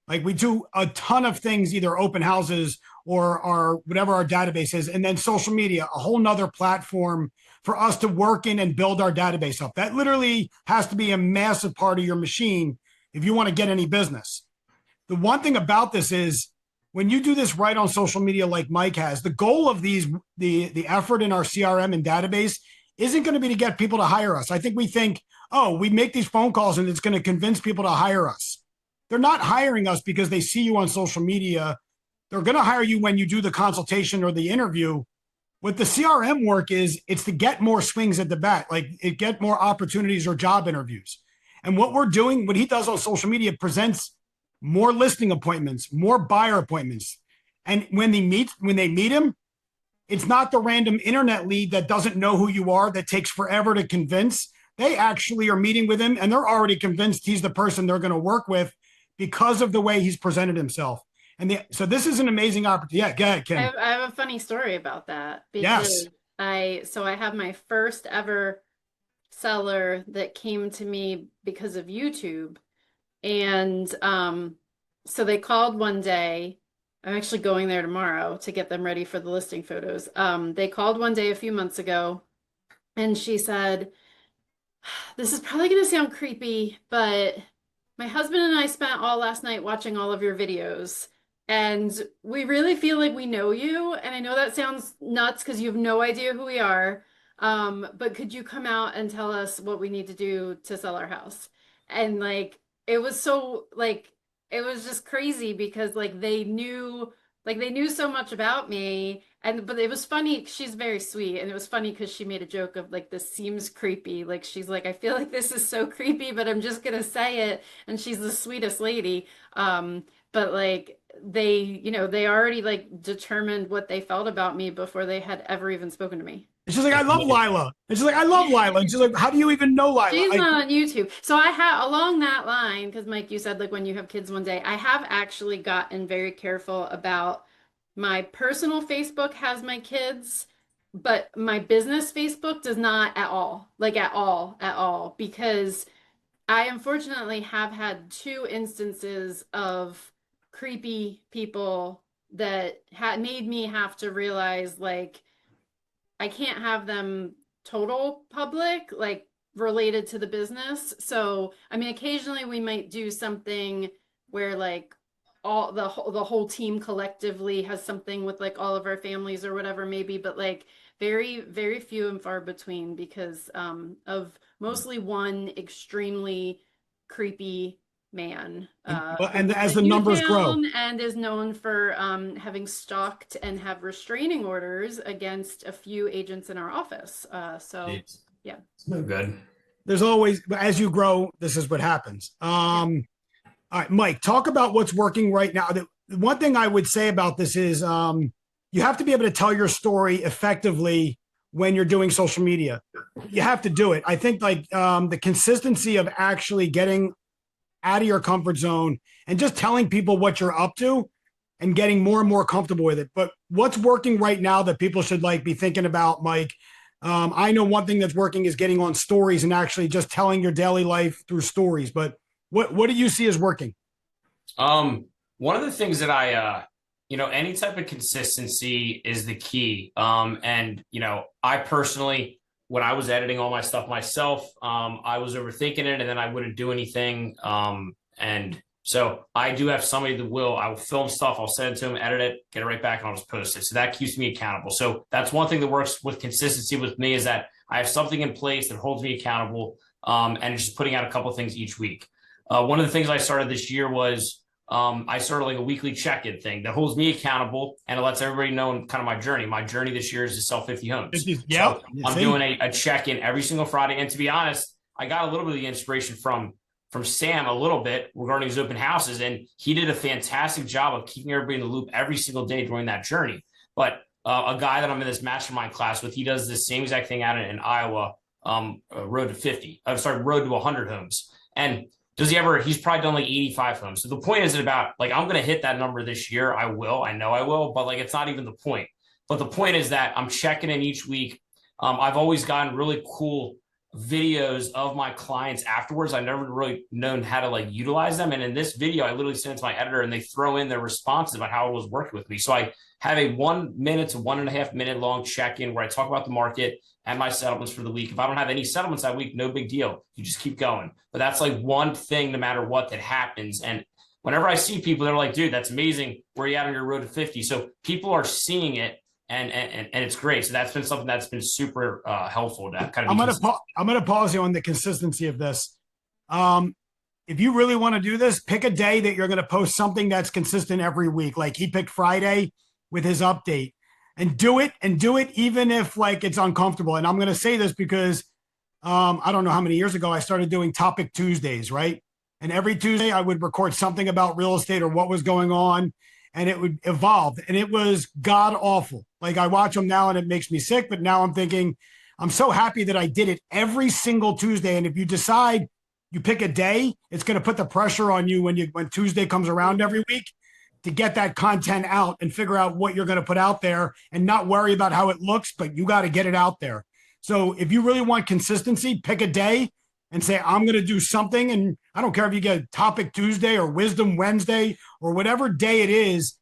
Like we do a ton of things, either open houses or our whatever our database is, and then social media, a whole nother platform for us to work in and build our database up. That literally has to be a massive part of your machine if you want to get any business. The one thing about this is when you do this right on social media, like Mike has, the goal of the effort in our CRM and database isn't going to be to get people to hire us. I think we think, oh, we make these phone calls and it's going to convince people to hire us. They're not hiring us because they see you on social media. They're going to hire you when you do the consultation or the interview. What the CRM work is, it's to get more swings at the bat, like it get more opportunities or job interviews. And what we're doing, what he does on social media, presents more listing appointments, more buyer appointments. And when they meet him, it's not the random internet lead that doesn't know who you are, that takes forever to convince. They actually are meeting with him and they're already convinced he's the person they're going to work with because of the way he's presented himself. So this is an amazing opportunity. Yeah, go ahead, Kim. I have a funny story about that Yes. because I have my first ever seller that came to me because of YouTube. And so they called one day. I'm actually going there tomorrow to get them ready for the listing photos. They called one day a few months ago and she said, this is probably going to sound creepy, but my husband and I spent all last night watching all of your videos, and we really feel like we know you. And I know that sounds nuts because you have no idea who we are. But could you come out and tell us what we need to do to sell our house? And like, it was so like, it was just crazy because like they knew so much about me. And but it was funny. She's very sweet, and it was funny because she made a joke of like, this seems creepy. Like she's like, I feel like this is so creepy, but I'm just gonna say it. And she's the sweetest lady. But like they already like determined what they felt about me before they had ever even spoken to me. And she's like, I love Lila. And she's like, I love Lila. And she's like, how do you even know Lila? She's not on YouTube. So I have along that line, because Mike, you said like when you have kids one day, I have actually gotten very careful about my personal Facebook has my kids, but my business Facebook does not at all. Like at all, because I unfortunately have had two instances of creepy people that had made me have to realize like I can't have them total public, like related to the business. So, I mean, occasionally we might do something where like all the whole team collectively has something with like all of our families or whatever maybe, but like very few and far between because of mostly one extremely creepy man and as the in numbers grow, Newtown and is known for having stalked and have restraining orders against a few agents in our office. So yeah, it's no good. There's always, as you grow, this is what happens. All right, Mike, talk about what's working right now. The one thing I would say about this is you have to be able to tell your story effectively when you're doing social media. You have to do it. I think like the consistency of actually getting out of your comfort zone and just telling people what you're up to and getting more and more comfortable with it. But what's working right now that people should like be thinking about, Mike? I know one thing that's working is getting on stories and actually just telling your daily life through stories. But what do you see as working? One of the things that any type of consistency is the key. And I personally, when I was editing all my stuff myself, I was overthinking it and then I wouldn't do anything. And so I do have somebody that I will film stuff. I'll send it to him, edit it, get it right back, and I'll just post it. So that keeps me accountable. So that's one thing that works with consistency with me is that I have something in place that holds me accountable and just putting out a couple of things each week. One of the things I started this year was I started like a weekly check-in thing that holds me accountable and it lets everybody know kind of my journey. My journey this year is to sell 50 homes. Yeah, so I'm doing a check-in every single Friday. And to be honest, I got a little bit of the inspiration from Sam a little bit regarding his open houses. And he did a fantastic job of keeping everybody in the loop every single day during that journey. But a guy that I'm in this mastermind class with, he does the same exact thing out in Iowa, road to 100 homes. And he's probably done like 85 homes. So the point isn't about like, I'm going to hit that number this year. I know I will, but like, it's not even the point. But the point is that I'm checking in each week. I've always gotten really cool videos of my clients afterwards. I've never really known how to like utilize them. And in this video, I literally send it to my editor and they throw in their responses about how it was working with me. So I have a 1 minute to 1.5 minute long check-in where I talk about the market and my settlements for the week. If I don't have any settlements that week, no big deal. You just keep going. But that's like one thing, no matter what, that happens. And whenever I see people, they're like, dude, that's amazing. Where are you at on your road to 50? So people are seeing it and it's great. So that's been something that's been super helpful to kind of I'm going to pause you on the consistency of this. If you really want to do this, pick a day that you're going to post something that's consistent every week. Like he picked Friday with his update. And do it even if like it's uncomfortable. And I'm going to say this because I don't know how many years ago I started doing Topic Tuesdays, right? And every Tuesday I would record something about real estate or what was going on, and it would evolve. And it was god awful. Like I watch them now and it makes me sick. But now I'm thinking, I'm so happy that I did it every single Tuesday. And if you decide you pick a day, it's going to put the pressure on you when Tuesday comes around every week to get that content out and figure out what you're going to put out there and not worry about how it looks, but you got to get it out there. So if you really want consistency, pick a day and say, I'm going to do something. And I don't care if you get Topic Tuesday or Wisdom Wednesday or whatever day it is,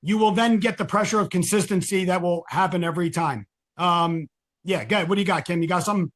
you will then get the pressure of consistency that will happen every time. Yeah, good. What do you got, Kim? You got something?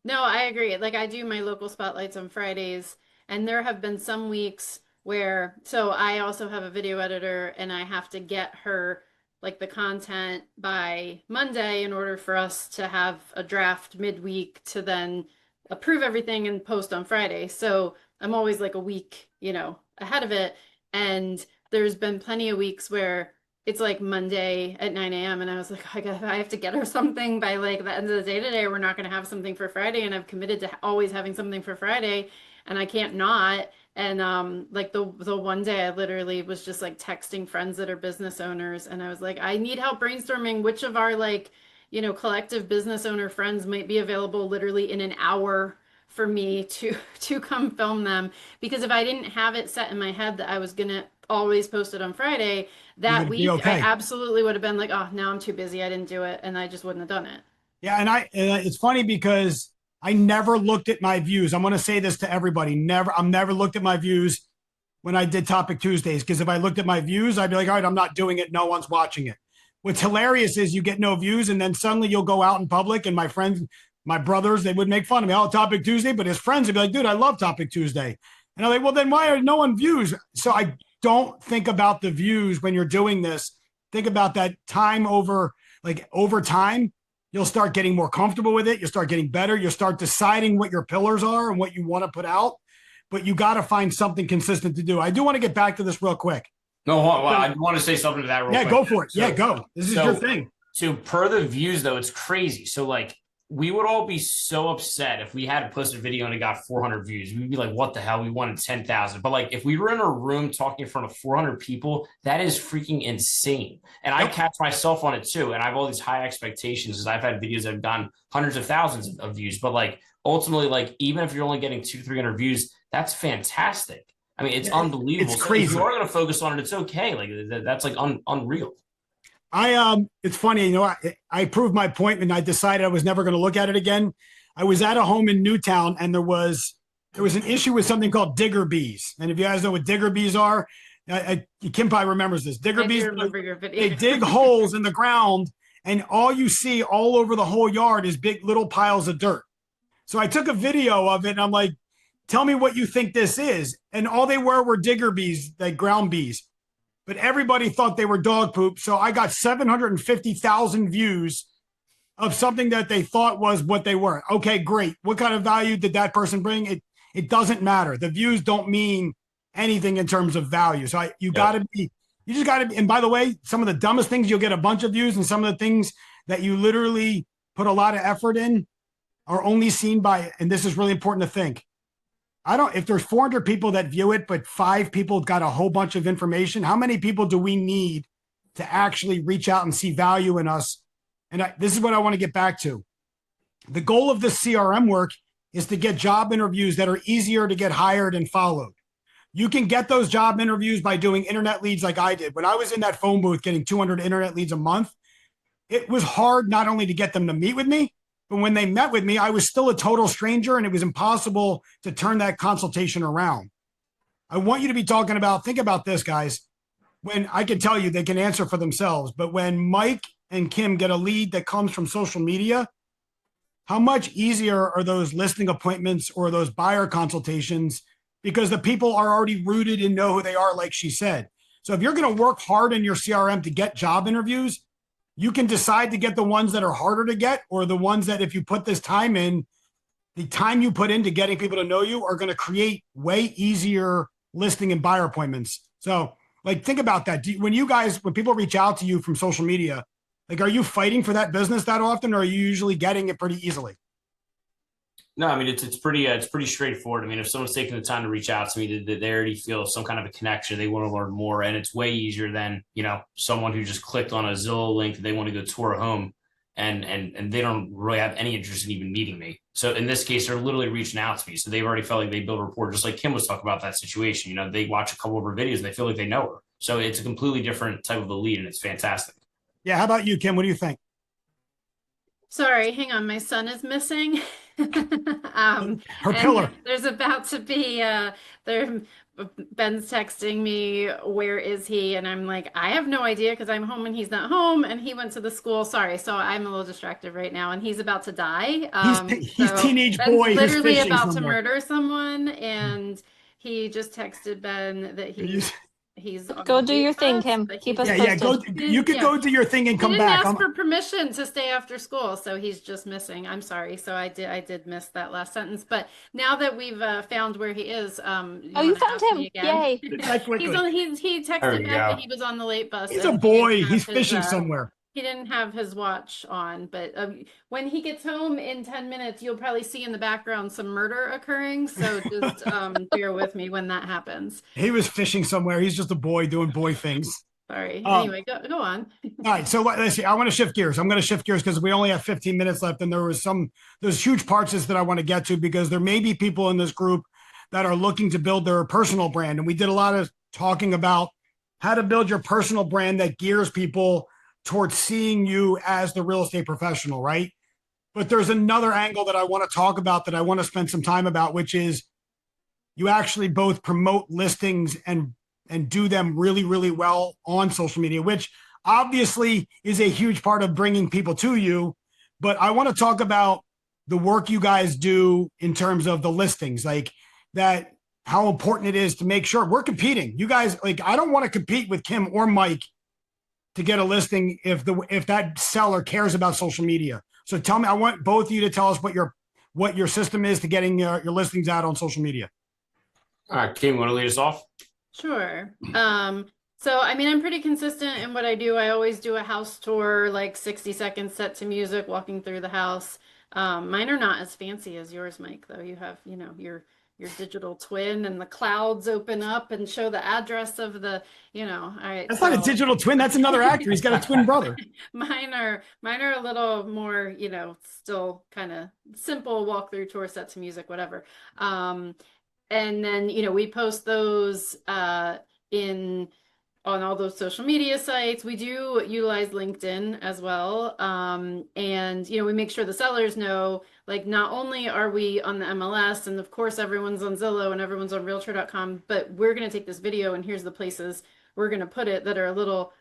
No, I agree. Like I do my local spotlights on Fridays, and there have been some weeks where, so I also have a video editor and I have to get her like the content by Monday in order for us to have a draft midweek to then approve everything and post on Friday. So I'm always like a week, ahead of it. And there's been plenty of weeks where it's like Monday at 9 a.m. and I was like, I have to get her something by like the end of the day today. We're not going to have something for Friday. And I've committed to always having something for Friday and I can't not. And like the one day I literally was just like texting friends that are business owners and I was like, I need help brainstorming which of our like, collective business owner friends might be available literally in an hour for me to come film them. Because if I didn't have it set in my head that I was gonna always post it on Friday, that week I absolutely would have been like, oh, now I'm too busy, I didn't do it, and I just wouldn't have done it. Yeah, and it's funny because I never looked at my views. I'm going to say this to everybody. I've never looked at my views when I did Topic Tuesdays, because if I looked at my views, I'd be like, all right, I'm not doing it. No one's watching it. What's hilarious is you get no views and then suddenly you'll go out in public and my friends, my brothers, they would make fun of me. Oh, Topic Tuesday. But his friends would be like, dude, I love Topic Tuesday. And I'm like, well, then why are no one views? So I don't think about the views when you're doing this. Think about that time over time. You'll start getting more comfortable with it. You'll start getting better. You'll start deciding what your pillars are and what you want to put out. But you got to find something consistent to do. I do want to get back to this real quick. No, well, I want to say something to that real quick. Yeah, go for it. Yeah, go. This is your thing. So per the views, though, it's crazy. So like we would all be so upset if we had to post a video and it got 400 views. We'd be like, what the hell? We wanted 10,000. But like if we were in a room talking in front of 400 people, that is freaking insane. And I catch myself on it too. And I have all these high expectations because I've had videos that have gotten hundreds of thousands of views. But like ultimately, like even if you're only getting 200-300 views, that's fantastic. I mean, it's unbelievable. It's crazy. So if you are going to focus on it, it's okay. Like that's like unreal. It's funny, I proved my point and I decided I was never going to look at it again. I was at a home in Newtown and there was an issue with something called digger bees. And if you guys know what digger bees are, Kim probably remembers this. Digger bees, remember your video. They dig holes in the ground and all you see all over the whole yard is big little piles of dirt. So I took a video of it and I'm like, tell me what you think this is. And all they were digger bees, like ground bees. But everybody thought they were dog poop. So I got 750,000 views of something that they thought was what they were. Okay, great. What kind of value did that person bring? It doesn't matter. The views don't mean anything in terms of value. So you just got to be. And by the way, some of the dumbest things, you'll get a bunch of views, and some of the things that you literally put a lot of effort in are only seen by, and this is really important to think. If there's 400 people that view it, but 5 people got a whole bunch of information, how many people do we need to actually reach out and see value in us? And this is what I want to get back to. The goal of this CRM work is to get job interviews that are easier to get hired and followed. You can get those job interviews by doing internet leads like I did. When I was in that phone booth getting 200 internet leads a month, it was hard not only to get them to meet with me, but when they met with me, I was still a total stranger and it was impossible to turn that consultation around. I want you to be talking about, think about this, guys. When I can tell you they can answer for themselves, but when Mike and Kim get a lead that comes from social media, how much easier are those listing appointments or those buyer consultations? Because the people are already rooted and know who they are, like she said. So if you're going to work hard in your CRM to get job interviews, you can decide to get the ones that are harder to get, or the ones that if you put this time in, the time you put into getting people to know you are going to create way easier listing and buyer appointments. So like, think about that. When people reach out to you from social media, like, are you fighting for that business that often, or are you usually getting it pretty easily? No, I mean, it's pretty straightforward. I mean, if someone's taking the time to reach out to me, they already feel some kind of a connection. They want to learn more, and it's way easier than, someone who just clicked on a Zillow link that they want to go tour a home and they don't really have any interest in even meeting me. So in this case, they're literally reaching out to me. So they've already felt like they built a rapport, just like Kim was talking about that situation. They watch a couple of her videos and they feel like they know her. So it's a completely different type of a lead, and it's fantastic. Yeah. How about you, Kim? What do you think? Sorry, hang on. My son is missing. Her And pillar. there's about to be there Ben's texting me, where is he? And I'm like, I have no idea because I'm home and he's not home and he went to the school. Sorry. So I'm a little distracted right now and he's about to die. He's So teenage Ben's boy who's literally fishing about to somewhere. murder someone and he just texted Ben that he's on Go the do late your thing, bus, Kim. but Keep he's us Yeah, posted. go. You could go do your thing and he come didn't back. ask for permission to stay after school, so he's just missing. I'm sorry. So I did miss that last sentence. But now that we've found where he is, Oh, you wanna found ask him. me again? Yay. He There texted we back that go. he was on the late bus. He's and a he didn't boy. have He's his, fishing somewhere. He didn't have his watch on, but when he gets home in 10 minutes, you'll probably see in the background some murder occurring. So just bear with me when that happens. He was fishing somewhere. He's just a boy doing boy things. Sorry. Anyway, go on. All right, so let's see. I want to shift gears. I'm going to shift gears because we only have 15 minutes left, and there's huge parts of this that I want to get to because there may be people in this group that are looking to build their personal brand, and we did a lot of talking about how to build your personal brand that gears people towards seeing you as the real estate professional, right? But there's another angle that I want to talk about that I want to spend some time about, which is you actually both promote listings and do them really, really well on social media, which obviously is a huge part of bringing people to you. But I want to talk about the work you guys do in terms of the listings, like that, how important it is to make sure we're competing. You guys, like, I don't want to compete with Kim or Mike to get a listing if that seller cares about social media. So tell me, I want both of you to tell us what your system is to getting your listings out on social media. All right, Kim, want to lead us off? Sure. So I mean, I'm pretty consistent in what I do. I always do a house tour, like 60 seconds set to music, walking through the house. Mine are not as fancy as yours, Mike, though. You have, your digital twin and the clouds open up and show the address of the, all right. That's not a digital twin. That's another actor. He's got a twin brother. Mine are a little more, still kind of simple walkthrough tour set to music, whatever. And then, we post those on all those social media sites. We do utilize LinkedIn as well. And, we make sure the sellers know, like, not only are we on the MLS and of course everyone's on Zillow and everyone's on realtor.com, but we're going to take this video and here's the places we're going to put it that are a little,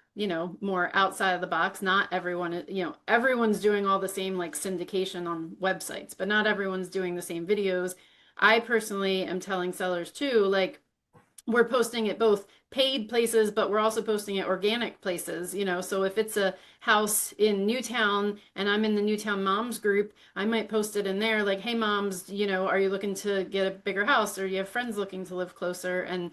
more outside of the box. Not everyone, everyone's doing all the same like syndication on websites, but not everyone's doing the same videos. I personally am telling sellers too, like, we're posting it both paid places, but we're also posting it organic places, so if it's a house in Newtown and I'm in the Newtown moms group, I might post it in there like, hey moms, are you looking to get a bigger house, or you have friends looking to live closer? And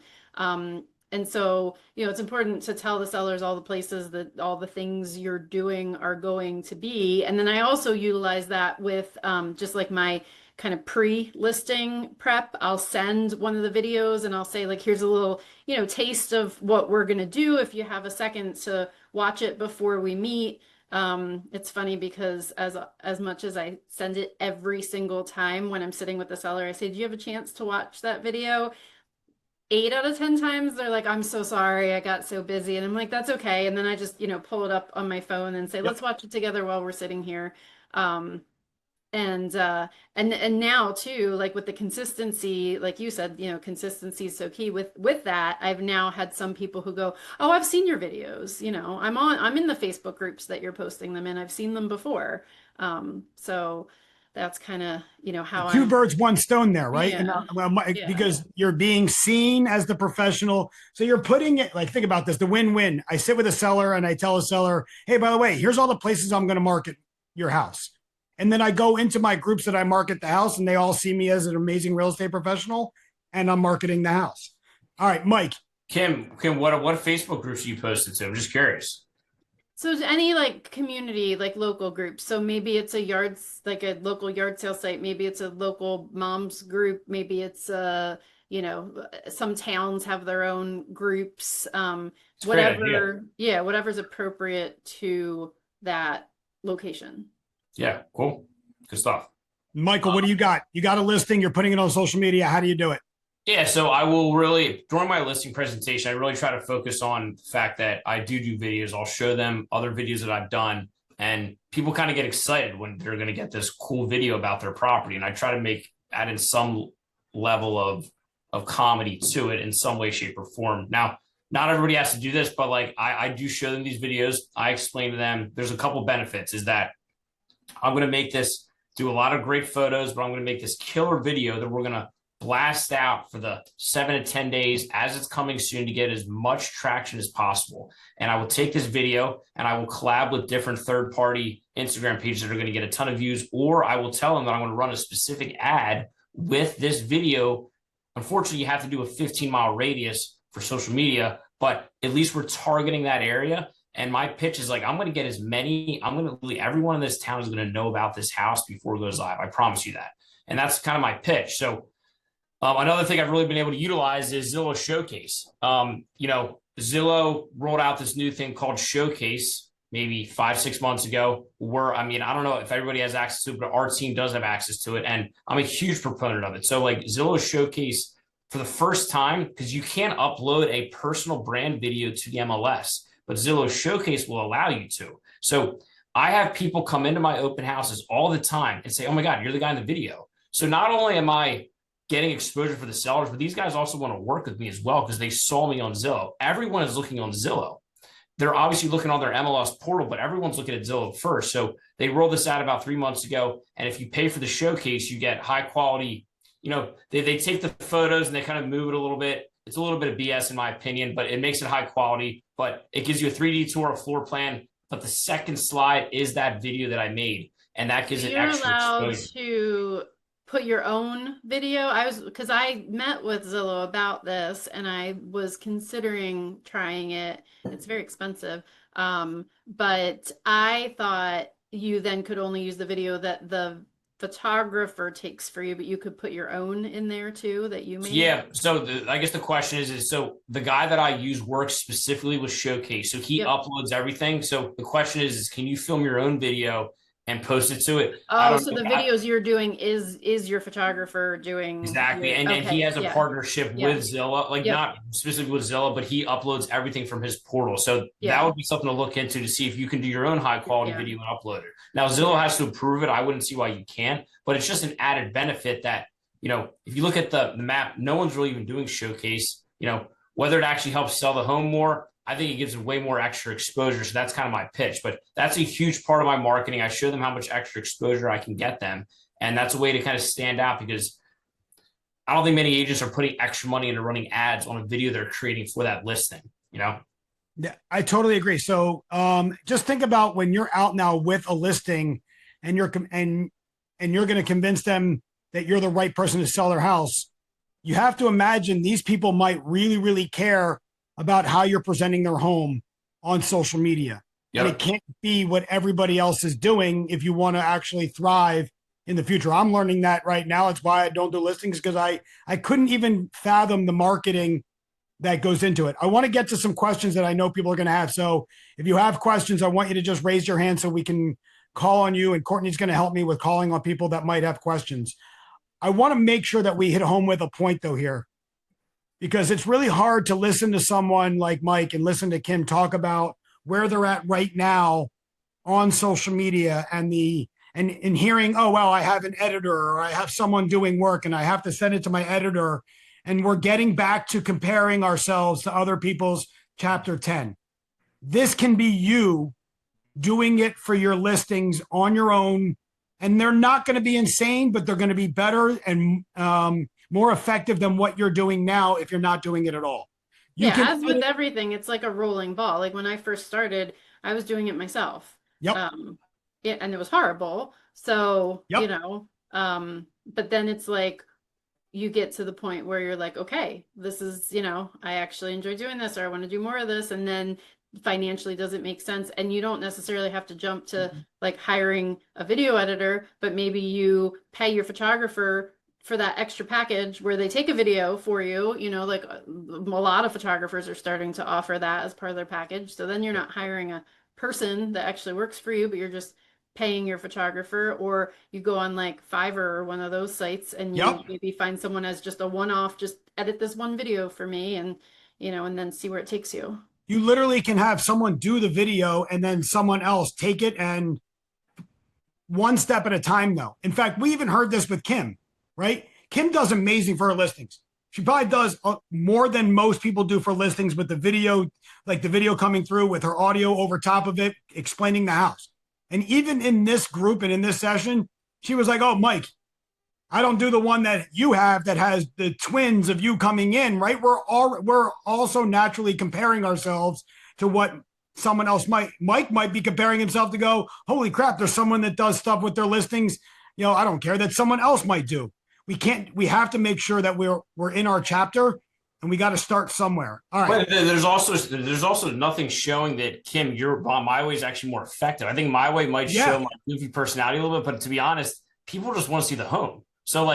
so, it's important to tell the sellers all the places that all the things you're doing are going to be. And then I also utilize that with just like my kind of pre-listing prep. I'll send one of the videos and I'll say, like, here's a little, taste of what we're going to do if you have a second to watch it before we meet. It's funny because as much as I send it every single time when I'm sitting with the seller, I say, do you have a chance to watch that video? 8 out of 10 times they're like, I'm so sorry, I got so busy. And I'm like, that's okay. And then I just, pull it up on my phone and say, let's watch it together while we're sitting here. And now too, like with the consistency, like you said, consistency is so key with that. I've now had some people who go, oh, I've seen your videos, I'm in the Facebook groups that you're posting them in. I've seen them before. So that's kind of, how two birds, one stone there, right? Yeah. And because you're being seen as the professional. So you're putting it, like, think about this, the win-win. I sit with a seller and I tell a seller, hey, by the way, here's all the places I'm going to market your house. And then I go into my groups that I market the house and they all see me as an amazing real estate professional and I'm marketing the house. All right, Mike. Kim, what Facebook groups you posted to? I'm just curious. So any like community, like local groups. So maybe it's like a local yard sale site. Maybe it's a local moms group. Maybe it's some towns have their own groups. Whatever's appropriate to that location. Yeah, cool. Good stuff. Michael, what do you got? You got a listing, you're putting it on social media. How do you do it? Yeah, so I will really, during my listing presentation, I really try to focus on the fact that I do videos. I'll show them other videos that I've done, and people kind of get excited when they're going to get this cool video about their property. And I try to add in some level of comedy to it in some way, shape, or form. Now, not everybody has to do this, but like I do show them these videos. I explain to them there's a couple benefits is that I'm going to do a lot of great photos, but I'm going to make this killer video that we're going to blast out for the 7 to 10 days as it's coming soon to get as much traction as possible. And I will take this video and I will collab with different third-party Instagram pages that are going to get a ton of views, or I will tell them that I'm going to run a specific ad with this video. Unfortunately, you have to do a 15-mile radius for social media, but at least we're targeting that area. And my pitch is like, everyone in this town is going to know about this house before it goes live. I promise you that. And that's kind of my pitch. So another thing I've really been able to utilize is Zillow Showcase. Zillow rolled out this new thing called Showcase maybe 5-6 months ago, where, I don't know if everybody has access to it, but our team does have access to it. And I'm a huge proponent of it. So like Zillow Showcase for the first time, because you can't upload a personal brand video to the MLS, but Zillow Showcase will allow you to. So I have people come into my open houses all the time and say, oh my God, you're the guy in the video. So not only am I getting exposure for the sellers, but these guys also want to work with me as well because they saw me on Zillow. Everyone is looking on Zillow. They're obviously looking on their MLS portal, but everyone's looking at Zillow first. So they rolled this out about 3 months ago. And if you pay for the showcase, you get high quality, they take the photos and they kind of move it a little bit. It's a little bit of BS in my opinion, but it makes it high quality, but it gives you a 3D tour, a floor plan. But the second slide is that video that I made. And that gives it extra exposure. To put your own video. Because I met with Zillow about this and I was considering trying it. It's very expensive. But I thought you then could only use the video that the photographer takes for you, but you could put your own in there too that you made. Yeah. So I guess the question is so the guy that I use works specifically with Showcase. So he uploads everything. So the question is can you film your own video and post it to it? Oh, so the videos you're doing is your photographer doing exactly, and he has a partnership with Zillow, not specifically with Zillow, but he uploads everything from his portal. So that would be something to look into to see if you can do your own high quality video and upload it. Now Zillow has to approve it. I wouldn't see why you can't, but it's just an added benefit that if you look at the map, no one's really even doing Showcase. Whether it actually helps sell the home more, I think it gives them way more extra exposure. So that's kind of my pitch, but that's a huge part of my marketing. I show them how much extra exposure I can get them. And that's a way to kind of stand out because I don't think many agents are putting extra money into running ads on a video they're creating for that listing, Yeah, I totally agree. So just think about when you're out now with a listing and you're going to convince them that you're the right person to sell their house. You have to imagine these people might really, really care about how you're presenting their home on social media. Yep. And it can't be what everybody else is doing if you want to actually thrive in the future. I'm learning that right now. It's why I don't do listings because I couldn't even fathom the marketing that goes into it. I want to get to some questions that I know people are going to have. So if you have questions, I want you to just raise your hand so we can call on you. And Courtney's going to help me with calling on people that might have questions. I want to make sure that we hit home with a point though here, because it's really hard to listen to someone like Mike and listen to Kim talk about where they're at right now on social media and hearing, oh, well, I have an editor or I have someone doing work and I have to send it to my editor. And we're getting back to comparing ourselves to other people's chapter 10. This can be you doing it for your listings on your own. And they're not going to be insane, but they're going to be better and more effective than what you're doing now if you're not doing it at all. As with everything, it's like a rolling ball. Like when I first started, I was doing it myself. Yep. And it was horrible. So, but then it's like you get to the point where you're like, okay, this is, I actually enjoy doing this or I want to do more of this. And then financially doesn't make sense. And you don't necessarily have to jump to like hiring a video editor, but maybe you pay your photographer for that extra package where they take a video for you, like a lot of photographers are starting to offer that as part of their package. So then you're not hiring a person that actually works for you, but you're just paying your photographer, or you go on like Fiverr or one of those sites and you maybe find someone as just a one-off, just edit this one video for me, and and then see where it takes you. You literally can have someone do the video and then someone else take it, and one step at a time, though. In fact, we even heard this with Kim, right? Kim does amazing for her listings. She probably does more than most people do for listings with the video, like the video coming through with her audio over top of it, explaining the house. And even in this group and in this session, she was like, oh, Mike, I don't do the one that you have that has the twins of you coming in, right? We're also naturally comparing ourselves to what someone else Mike might be comparing himself to go, holy crap, there's someone that does stuff with their listings. I don't care that someone else might do. We have to make sure that we're in our chapter, and we got to start somewhere. All right. But there's also nothing showing that, Kim, my way is actually more effective. I think my way might show my goofy personality a little bit, but to be honest, people just want to see the home. So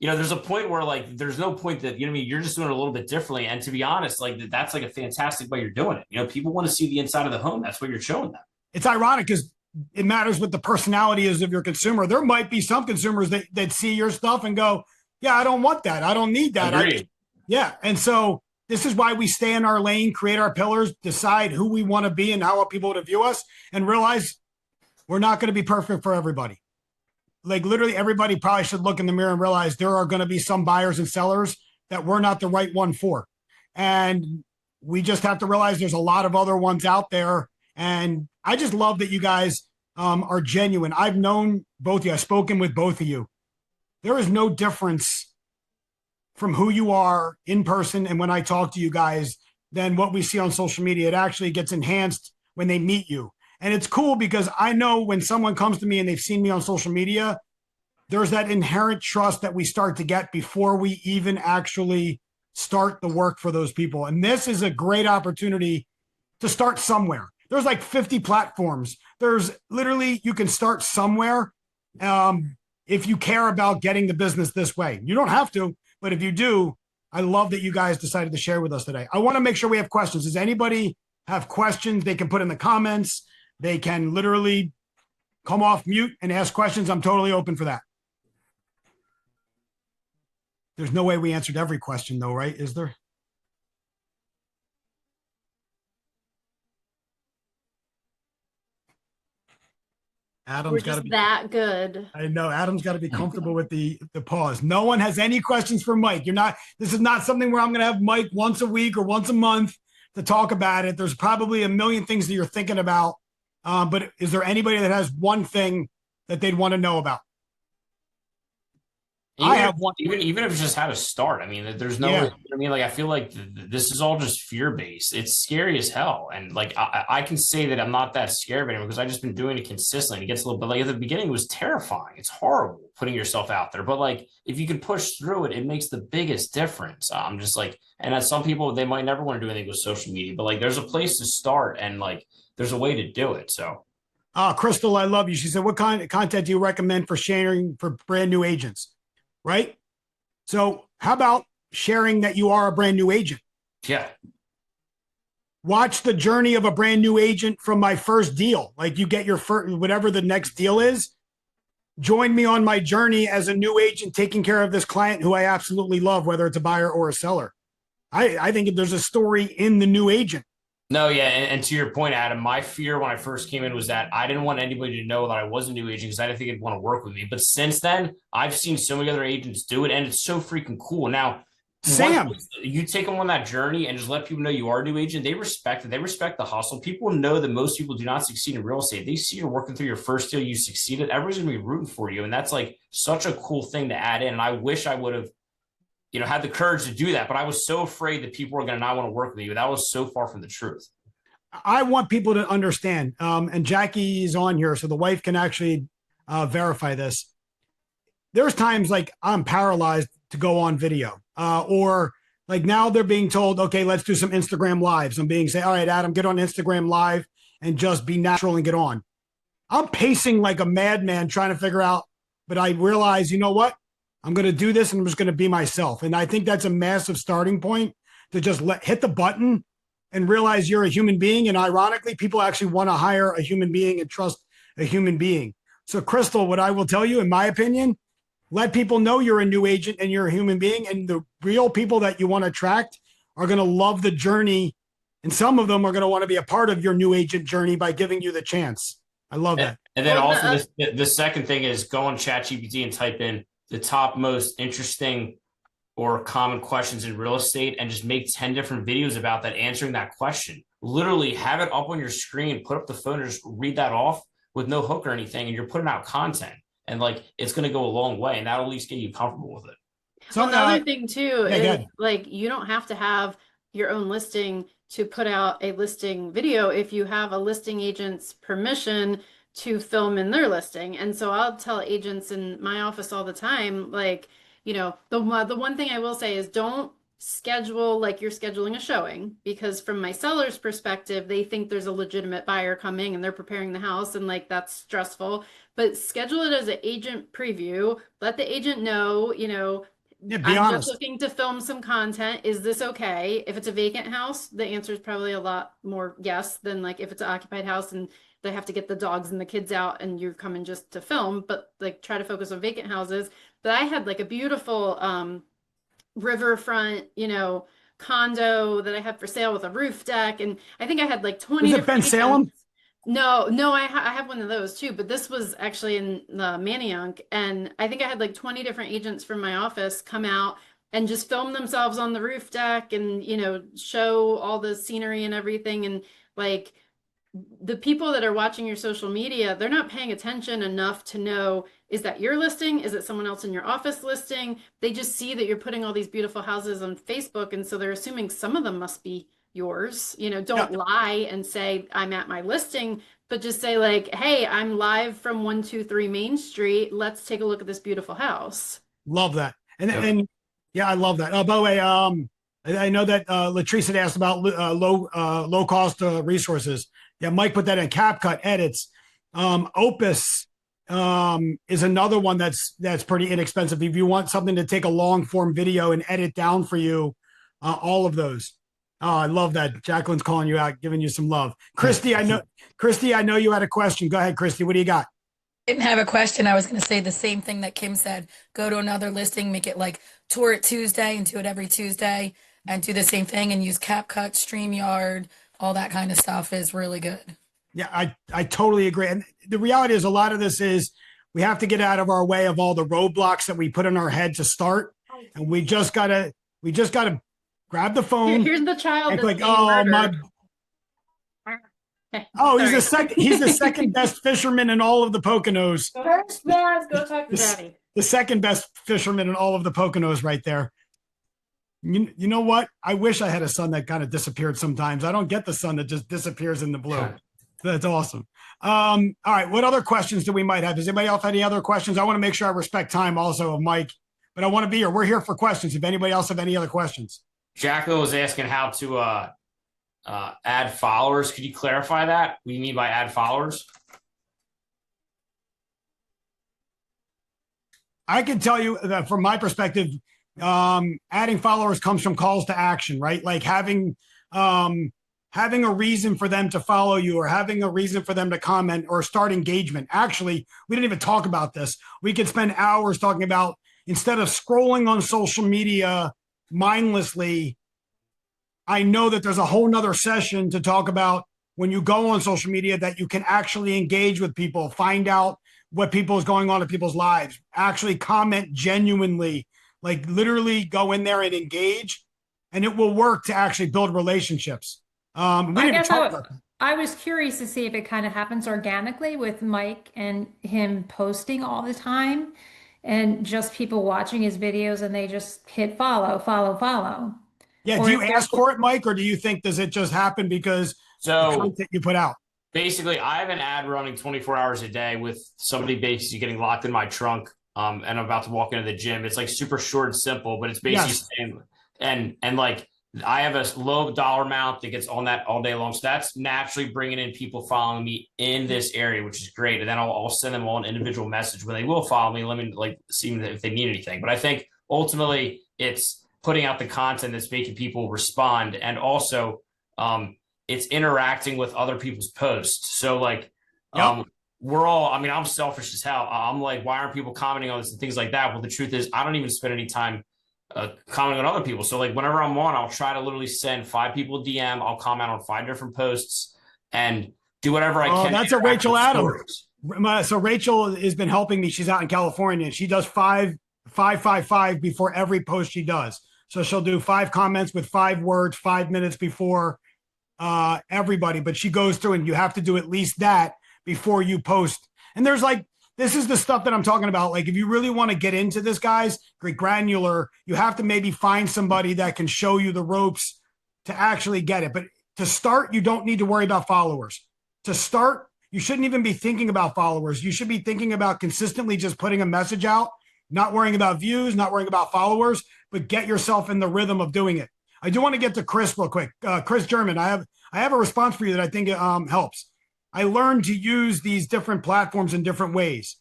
there's a point where there's no point that, you're just doing it a little bit differently. And to be honest, that's a fantastic way you're doing it. People want to see the inside of the home. That's what you're showing them. It's ironic because it matters what the personality is of your consumer. There might be some consumers that see your stuff and go, yeah, I don't want that. I don't need that. Agreed. Yeah. And so this is why we stay in our lane, create our pillars, decide who we want to be and how want people to view us, and realize we're not going to be perfect for everybody. Literally everybody probably should look in the mirror and realize there are going to be some buyers and sellers that we're not the right one for. And we just have to realize there's a lot of other ones out there. And I just love that you guys are genuine. I've known both of you. I've spoken with both of you. There is no difference from who you are in person and when I talk to you guys than what we see on social media. It actually gets enhanced when they meet you. And it's cool because I know when someone comes to me and they've seen me on social media, there's that inherent trust that we start to get before we even actually start the work for those people. And this is a great opportunity to start somewhere. There's 50 platforms. There's literally, you can start somewhere if you care about getting the business this way. You don't have to, but if you do, I love that you guys decided to share with us today. I want to make sure we have questions. Does anybody have questions they can put in the comments? They can literally come off mute and ask questions. I'm totally open for that. There's no way we answered every question though, right? Is there? Adam's got to be that good. I know Adam's got to be comfortable with the pause. No one has any questions for Mike. This is not something where I'm going to have Mike once a week or once a month to talk about it. There's probably a million things that you're thinking about. But is there anybody that has one thing that they'd want to know about? I have one. Even if it's just how to start. I mean, there's no. Yeah. I feel like this is all just fear based. It's scary as hell, and I can say that I'm not that scared anymore because I've just been doing it consistently. It gets a little bit at the beginning it was terrifying. It's horrible putting yourself out there, but if you can push through it, it makes the biggest difference. I'm just and as some people they might never want to do anything with social media, but there's a place to start and there's a way to do it. So, Crystal, I love you. She said, "What kind of content do you recommend for sharing for brand new agents?" Right? So how about sharing that you are a brand new agent? Yeah. Watch the journey of a brand new agent from my first deal. You get your first, whatever the next deal is. Join me on my journey as a new agent taking care of this client who I absolutely love, whether it's a buyer or a seller. I think there's a story in the new agent. No, yeah. And to your point, Adam, my fear when I first came in was that I didn't want anybody to know that I was a new agent because I didn't think they'd want to work with me. But since then, I've seen so many other agents do it, and it's so freaking cool. Now, Sam, you take them on that journey and just let people know you are a new agent. They respect it. They respect the hustle. People know that most people do not succeed in real estate. They see you're working through your first deal, you succeeded. Everybody's going to be rooting for you. And that's such a cool thing to add in. And I wish I would have had the courage to do that. But I was so afraid that people were going to not want to work with you. That was so far from the truth. I want people to understand, and Jackie's on here, so the wife can actually verify this. There's times I'm paralyzed to go on video, or now they're being told, okay, let's do some Instagram lives. I'm being said, all right, Adam, get on Instagram live and just be natural and get on. I'm pacing like a madman trying to figure out, but I realize, you know what? I'm going to do this and I'm just going to be myself. And I think that's a massive starting point to just hit the button and realize you're a human being. And ironically, people actually want to hire a human being and trust a human being. So Crystal, what I will tell you, in my opinion, let people know you're a new agent and you're a human being. And the real people that you want to attract are going to love the journey. And some of them are going to want to be a part of your new agent journey by giving you the chance. I love that. And then also the second thing is go on ChatGPT and type in the top most interesting or common questions in real estate and just make 10 different videos about that, answering that question. Literally have it up on your screen, put up the phone and just read that off with no hook or anything. And you're putting out content and like, it's going to go a long way and that'll at least get you comfortable with it. So another thing too is like, you don't have to have your own listing to put out a listing video if you have a listing agent's permission to film in their listing. And so I'll tell agents in my office all the time, like, you know, the one thing I will say is don't schedule like you're scheduling a showing, because from my seller's perspective, they think there's a legitimate buyer coming and they're preparing the house and like that's stressful. But schedule it as an agent preview. Let the agent know, you know, I'm just looking to film some content. Is this okay? If it's a vacant house, the answer is probably a lot more yes than like if it's an occupied house and they have to get the dogs and the kids out and you're coming just to film, but like try to focus on vacant houses. But I had like a beautiful riverfront, you know, condo that I had for sale with a roof deck. And I think I had like 20 Was it Ben Salem? No, I have one of those too, but this was actually in the Manayunk, and I think I had like 20 different agents from my office come out and just film themselves on the roof deck and, you know, show all the scenery and everything. And like the people that are watching your social media, they're not paying attention enough to know, is that your listing? Is it someone else in your office listing? They just see that you're putting all these beautiful houses on Facebook, and so they're assuming some of them must be yours. You know, don't lie and say I'm at my listing, but just say like, hey, I'm live from 123 Main Street. Let's take a look at this beautiful house. Love that. And yeah, I love that. By the way, I know that Latrice had asked about low cost resources. Yeah, Mike put that in. CapCut edits. Opus is another one that's pretty inexpensive. If you want something to take a long form video and edit down for you, all of those. Oh, I love that. Jacqueline's calling you out, giving you some love. Christy, I know you had a question. Go ahead, Christy. What do you got? Didn't have a question. I was going to say the same thing that Kim said. Go to another listing, make it like tour it Tuesday and do it every Tuesday and do the same thing and use CapCut, StreamYard, all that kind of stuff is really good. Yeah, I totally agree. And the reality is a lot of this is we have to get out of our way of all the roadblocks that we put in our head to start. And we just gotta grab the phone. Here's the child. And like, oh my. Oh, he's the second best fisherman in all of the Poconos. First man, go talk to Daddy. The second best fisherman in all of the Poconos right there. You know what? I wish I had a son that kind of disappeared sometimes. I don't get the son that just disappears in the blue. That's awesome. All right. What other questions do we might have? Does anybody else have any other questions? I want to make sure I respect time also of Mike, but I want to be here. We're here for questions. If anybody else have any other questions. Jacko was asking how to add followers. Could you clarify that? What do you mean by add followers? I can tell you that from my perspective, adding followers comes from calls to action, right? Like having a reason for them to follow you or having a reason for them to comment or start engagement. Actually, we didn't even talk about this. We could spend hours talking about, instead of scrolling on social media mindlessly, I know that there's a whole nother session to talk about when you go on social media that you can actually engage with people, find out what people is going on in people's lives, actually comment genuinely, like literally go in there and engage, and it will work to actually build relationships. I was curious to see if it kind of happens organically with Mike and him posting all the time and just people watching his videos and they just hit follow. Yeah. Do you ask for it, Mike, or do you think, does it just happen because the content you put out? Basically, I have an ad running 24 hours a day with somebody basically getting locked in my trunk and I'm about to walk into the gym. It's like super short and simple, but it's basically saying, and like, I have a low dollar amount that gets on that all day long. So that's naturally bringing in people following me in this area, which is great. And then I'll send them all an individual message when they will follow me. Let me like see if they need anything. But I think ultimately it's putting out the content that's making people respond. And also it's interacting with other people's posts. So like, we're all, I mean, I'm selfish as hell. I'm like, why aren't people commenting on this and things like that? Well, the truth is, I don't even spend any time commenting on other people. So, like, whenever I'm on, I'll try to literally send 5 people a DM. I'll comment on 5 different posts and do whatever I can. That's a Rachel Adams. So Rachel has been helping me. She's out in California, and she does 5 before every post she does. So she'll do 5 comments with 5 words, 5 minutes before everybody. But she goes through, and you have to do at least that before you post. And there's like, this is the stuff that I'm talking about. Like, if you really want to get into this, guys, great granular, you have to maybe find somebody that can show you the ropes to actually get it. But to start, you don't need to worry about followers. To start, you shouldn't even be thinking about followers. You should be thinking about consistently just putting a message out, not worrying about views, not worrying about followers, but get yourself in the rhythm of doing it. I do want to get to Chris real quick. Chris German, I have a response for you that I think helps. I learned to use these different platforms in different ways.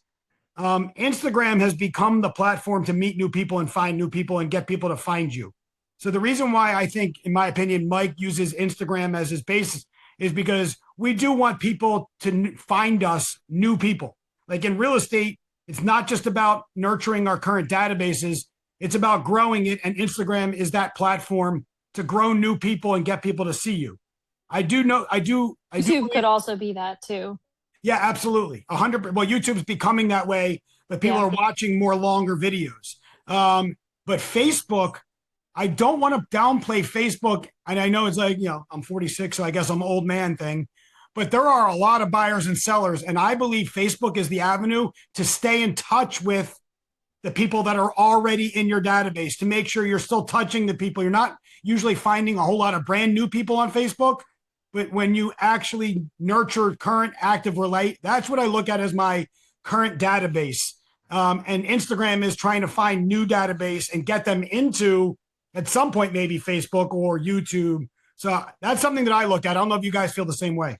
Instagram has become the platform to meet new people and find new people and get people to find you. So the reason why I think, in my opinion, Mike uses Instagram as his basis is because we do want people to find us new people. Like in real estate, it's not just about nurturing our current databases. It's about growing it. And Instagram is that platform to grow new people and get people to see you. YouTube could also be that too. Yeah, absolutely. 100%. Well, YouTube's becoming that way, but people are watching more longer videos. But Facebook, I don't want to downplay Facebook. And I know it's like, I'm 46, so I guess I'm an old man thing. But there are a lot of buyers and sellers. And I believe Facebook is the avenue to stay in touch with the people that are already in your database, to make sure you're still touching the people. You're not usually finding a whole lot of brand new people on Facebook. But when you actually nurture current active relate, that's what I look at as my current database. And Instagram is trying to find new database and get them into, at some point, maybe Facebook or YouTube. So that's something that I look at. I don't know if you guys feel the same way.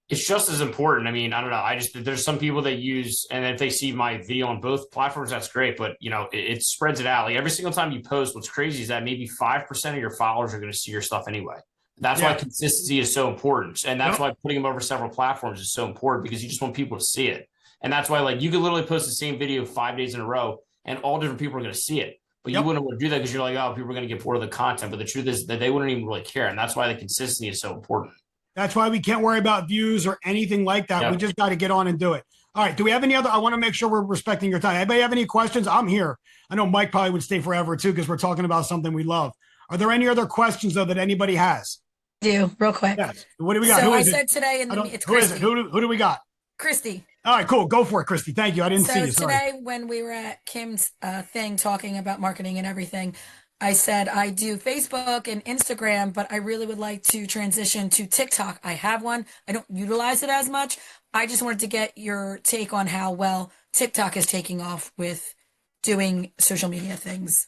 It's just as important. I mean, I don't know. There's some people that use, and if they see my video on both platforms, that's great. But, it spreads it out. Like every single time you post, what's crazy is that maybe 5% of your followers are going to see your stuff anyway. That's why consistency is so important. And that's why putting them over several platforms is so important, because you just want people to see it. And that's why, like, you could literally post the same video 5 days in a row and all different people are going to see it. But you wouldn't want to do that because you're like, oh, people are going to get bored of the content. But the truth is that they wouldn't even really care. And that's why the consistency is so important. That's why we can't worry about views or anything like that. We just got to get on and do it. All right. Do we have any other? I want to make sure we're respecting your time. Anybody have any questions? I'm here. I know Mike probably would stay forever too, because we're talking about something we love. Are there any other questions, though, that anybody has? Real quick. Yes. What do we got? So I said today in the it's who is it? Christy. Who do we got? Christy. All right, cool. Go for it, Christy. Thank you. I didn't see you. Sorry. Today when we were at Kim's thing talking about marketing and everything, I said I do Facebook and Instagram, but I really would like to transition to TikTok. I have one. I don't utilize it as much. I just wanted to get your take on how well TikTok is taking off with doing social media things.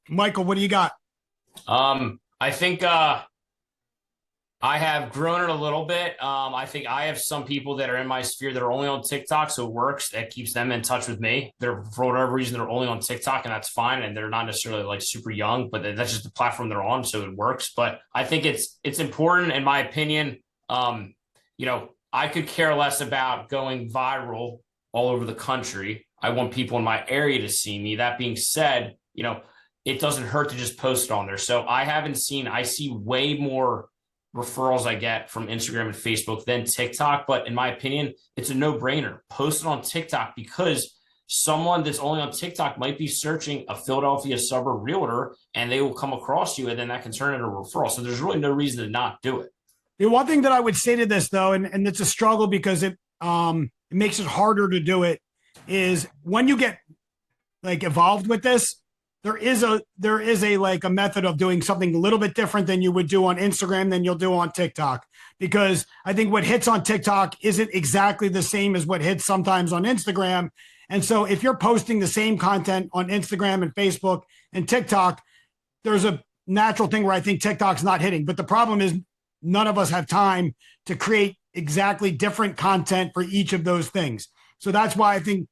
Michael, what do you got? I think I have grown it a little bit. I think I have some people that are in my sphere that are only on TikTok, so it works. That keeps them in touch with me. They're, for whatever reason, they're only on TikTok, and that's fine. And they're not necessarily like super young, but that's just the platform they're on, so it works. But I think it's important, in my opinion. I could care less about going viral all over the country. I want people in my area to see me. That being said, it doesn't hurt to just post it on there. So I see way more referrals I get from Instagram and Facebook than TikTok. But in my opinion, it's a no-brainer. Post it on TikTok, because someone that's only on TikTok might be searching a Philadelphia suburb realtor, and they will come across you, and then that can turn into a referral. So there's really no reason to not do it. The one thing that I would say to this, though, and it's a struggle because it makes it harder to do it, is when you get like evolved with this, there is a like a method of doing something a little bit different than you would do on Instagram than you'll do on TikTok, because I think what hits on TikTok isn't exactly the same as what hits sometimes on Instagram. And so if you're posting the same content on Instagram and Facebook and TikTok, there's a natural thing where I think TikTok's not hitting. But the problem is none of us have time to create exactly different content for each of those things. So that's why I think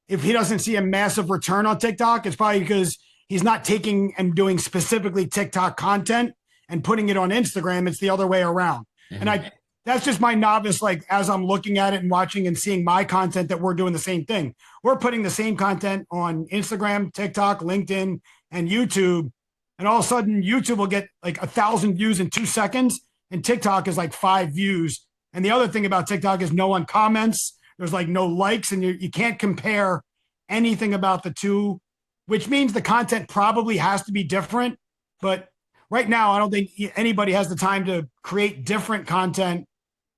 if he doesn't see a massive return on TikTok, it's probably because he's not taking and doing specifically TikTok content and putting it on Instagram. It's the other way around. Mm-hmm. And that's just my novice, like as I'm looking at it and watching and seeing my content, that we're doing the same thing. We're putting the same content on Instagram, TikTok, LinkedIn, and YouTube. And all of a sudden YouTube will get like 1,000 views in 2 seconds, and TikTok is like 5 views. And the other thing about TikTok is no one comments. There's like no likes, and you can't compare anything about the two, which means the content probably has to be different. But right now, I don't think anybody has the time to create different content.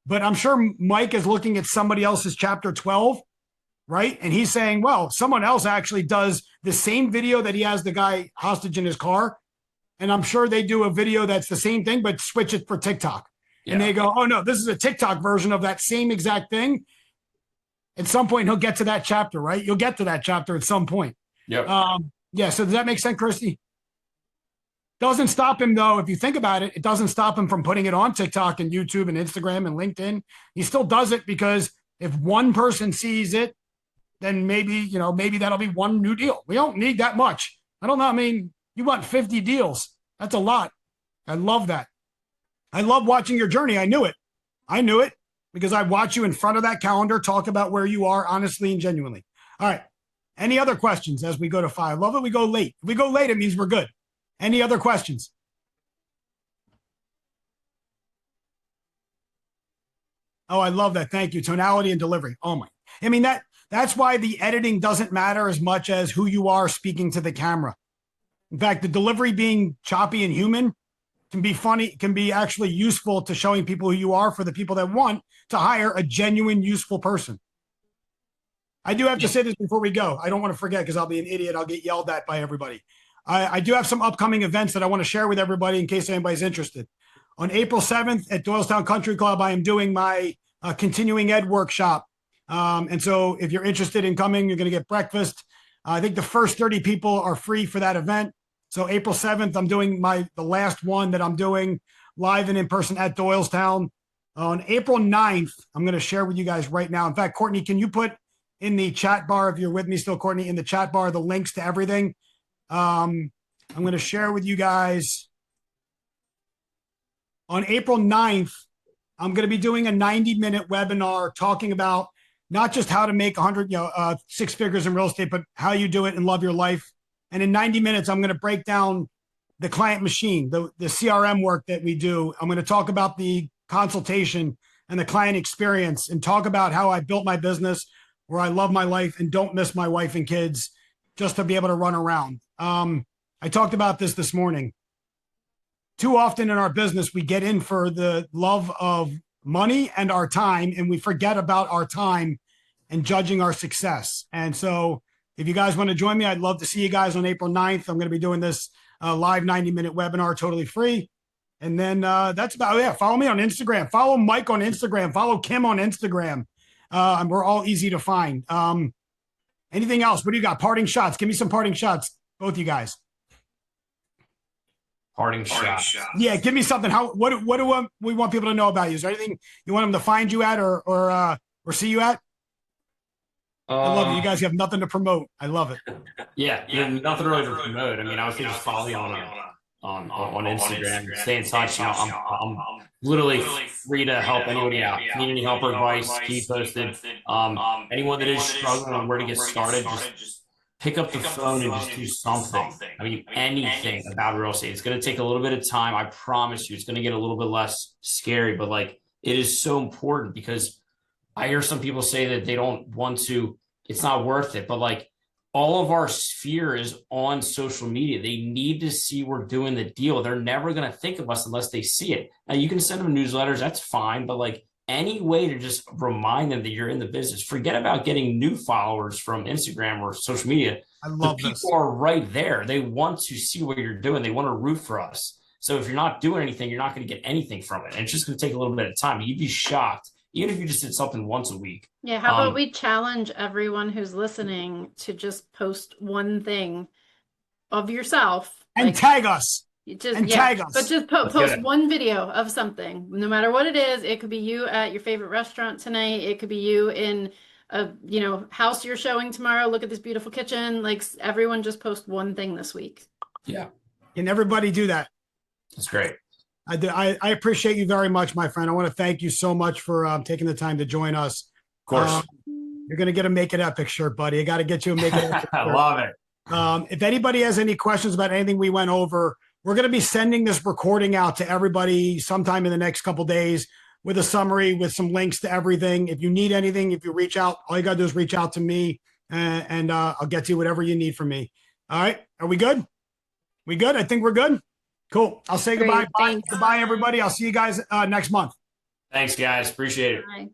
But I'm sure Mike is looking at somebody else's chapter 12, right? And he's saying, well, someone else actually does the same video that he has the guy hostage in his car. And I'm sure they do a video that's the same thing, but switch it for TikTok. Yeah. And they go, oh, no, this is a TikTok version of that same exact thing. At some point, he'll get to that chapter, right? You'll get to that chapter at some point. Yep. Yeah. So does that make sense, Christy? Doesn't stop him, though. If you think about it, it doesn't stop him from putting it on TikTok and YouTube and Instagram and LinkedIn. He still does it because if one person sees it, then maybe that'll be one new deal. We don't need that much. I don't know. I mean, you want 50 deals. That's a lot. I love that. I love watching your journey. I knew it because I watch you in front of that calendar, talk about where you are honestly and genuinely. All right. Any other questions as we go to 5? Love it. We go late. If we go late, it means we're good. Any other questions? Oh, I love that. Thank you. Tonality and delivery. Oh my. I mean, that's why the editing doesn't matter as much as who you are speaking to the camera. In fact, the delivery being choppy and human can be funny, can be actually useful to showing people who you are for the people that want to hire a genuine, useful person. I do have to say this before we go. I don't want to forget because I'll be an idiot. I'll get yelled at by everybody. I do have some upcoming events that I want to share with everybody in case anybody's interested. On April 7th at Doylestown Country Club, I am doing my continuing ed workshop. And so if you're interested in coming, you're going to get breakfast. I think the first 30 people are free for that event. So April 7th, I'm doing the last one that I'm doing live and in person at Doylestown. On April 9th, I'm going to share with you guys right now. In fact, Courtney, can you put in the chat bar, if you're with me still, Courtney, in the chat bar, the links to everything? I'm going to share with you guys on April 9th, I'm going to be doing a 90-minute webinar talking about not just how to make 6 figures in real estate, but how you do it and love your life. And in 90 minutes, I'm going to break down the client machine, the CRM work that we do. I'm going to talk about the consultation and the client experience and talk about how I built my business where I love my life and don't miss my wife and kids just to be able to run around. I talked about this morning. Too often in our business, we get in for the love of money and our time, and we forget about our time and judging our success. And so if you guys want to join me, I'd love to see you guys on April 9th. I'm going to be doing this live 90-minute webinar, totally free. And then that's about it. Follow me on Instagram. Follow Mike on Instagram. Follow Kim on Instagram. And we're all easy to find. Anything else? What do you got? Parting shots. Give me some parting shots, both you guys. Parting shot. Yeah, give me something. What do we want people to know about you? Is there anything you want them to find you at or see you at? I love it. You guys have nothing to promote. I love it. Yeah, nothing really to promote. I mean, I was just follow you on Instagram, stay in touch. You know, I'm literally free to help anybody out. If you need any help or advice, keep posted. Anyone that is struggling on where to get started, just pick up the phone and just do something. I mean, anything about real estate. It's going to take a little bit of time. I promise you, it's going to get a little bit less scary, but like it is so important because I hear some people say that they don't want to, it's not worth it, but like all of our sphere is on social media. They need to see we're doing the deal. They're never going to think of us unless they see it. Now you can send them newsletters. That's fine. But like any way to just remind them that you're in the business, forget about getting new followers from Instagram or social media. I love the people are right there. They want to see what you're doing. They want to root for us. So if you're not doing anything, you're not going to get anything from it. And it's just going to take a little bit of time. You'd be shocked. Even if you just did something once a week. Yeah, how about we challenge everyone who's listening to just post one thing of yourself. And tag us. Tag us. But just post one video of something, no matter what it is. It could be you at your favorite restaurant tonight. It could be you in a house you're showing tomorrow. Look at this beautiful kitchen. Like everyone just post one thing this week. Yeah. Can everybody do that? That's great. I appreciate you very much, my friend. I want to thank you so much for taking the time to join us. Of course. You're going to get a Make It Epic shirt, buddy. I got to get you a Make It Epic I shirt. love it. If anybody has any questions about anything we went over, we're going to be sending this recording out to everybody sometime in the next couple days with a summary, with some links to everything. If you need anything, if you reach out, all you got to do is reach out to me and I'll get to you whatever you need from me. All right. Are we good? We good? I think we're good. Cool. I'll say Great, goodbye. Bye. thanks. Goodbye, everybody. I'll see you guys next month. Thanks, guys. Appreciate it. Bye.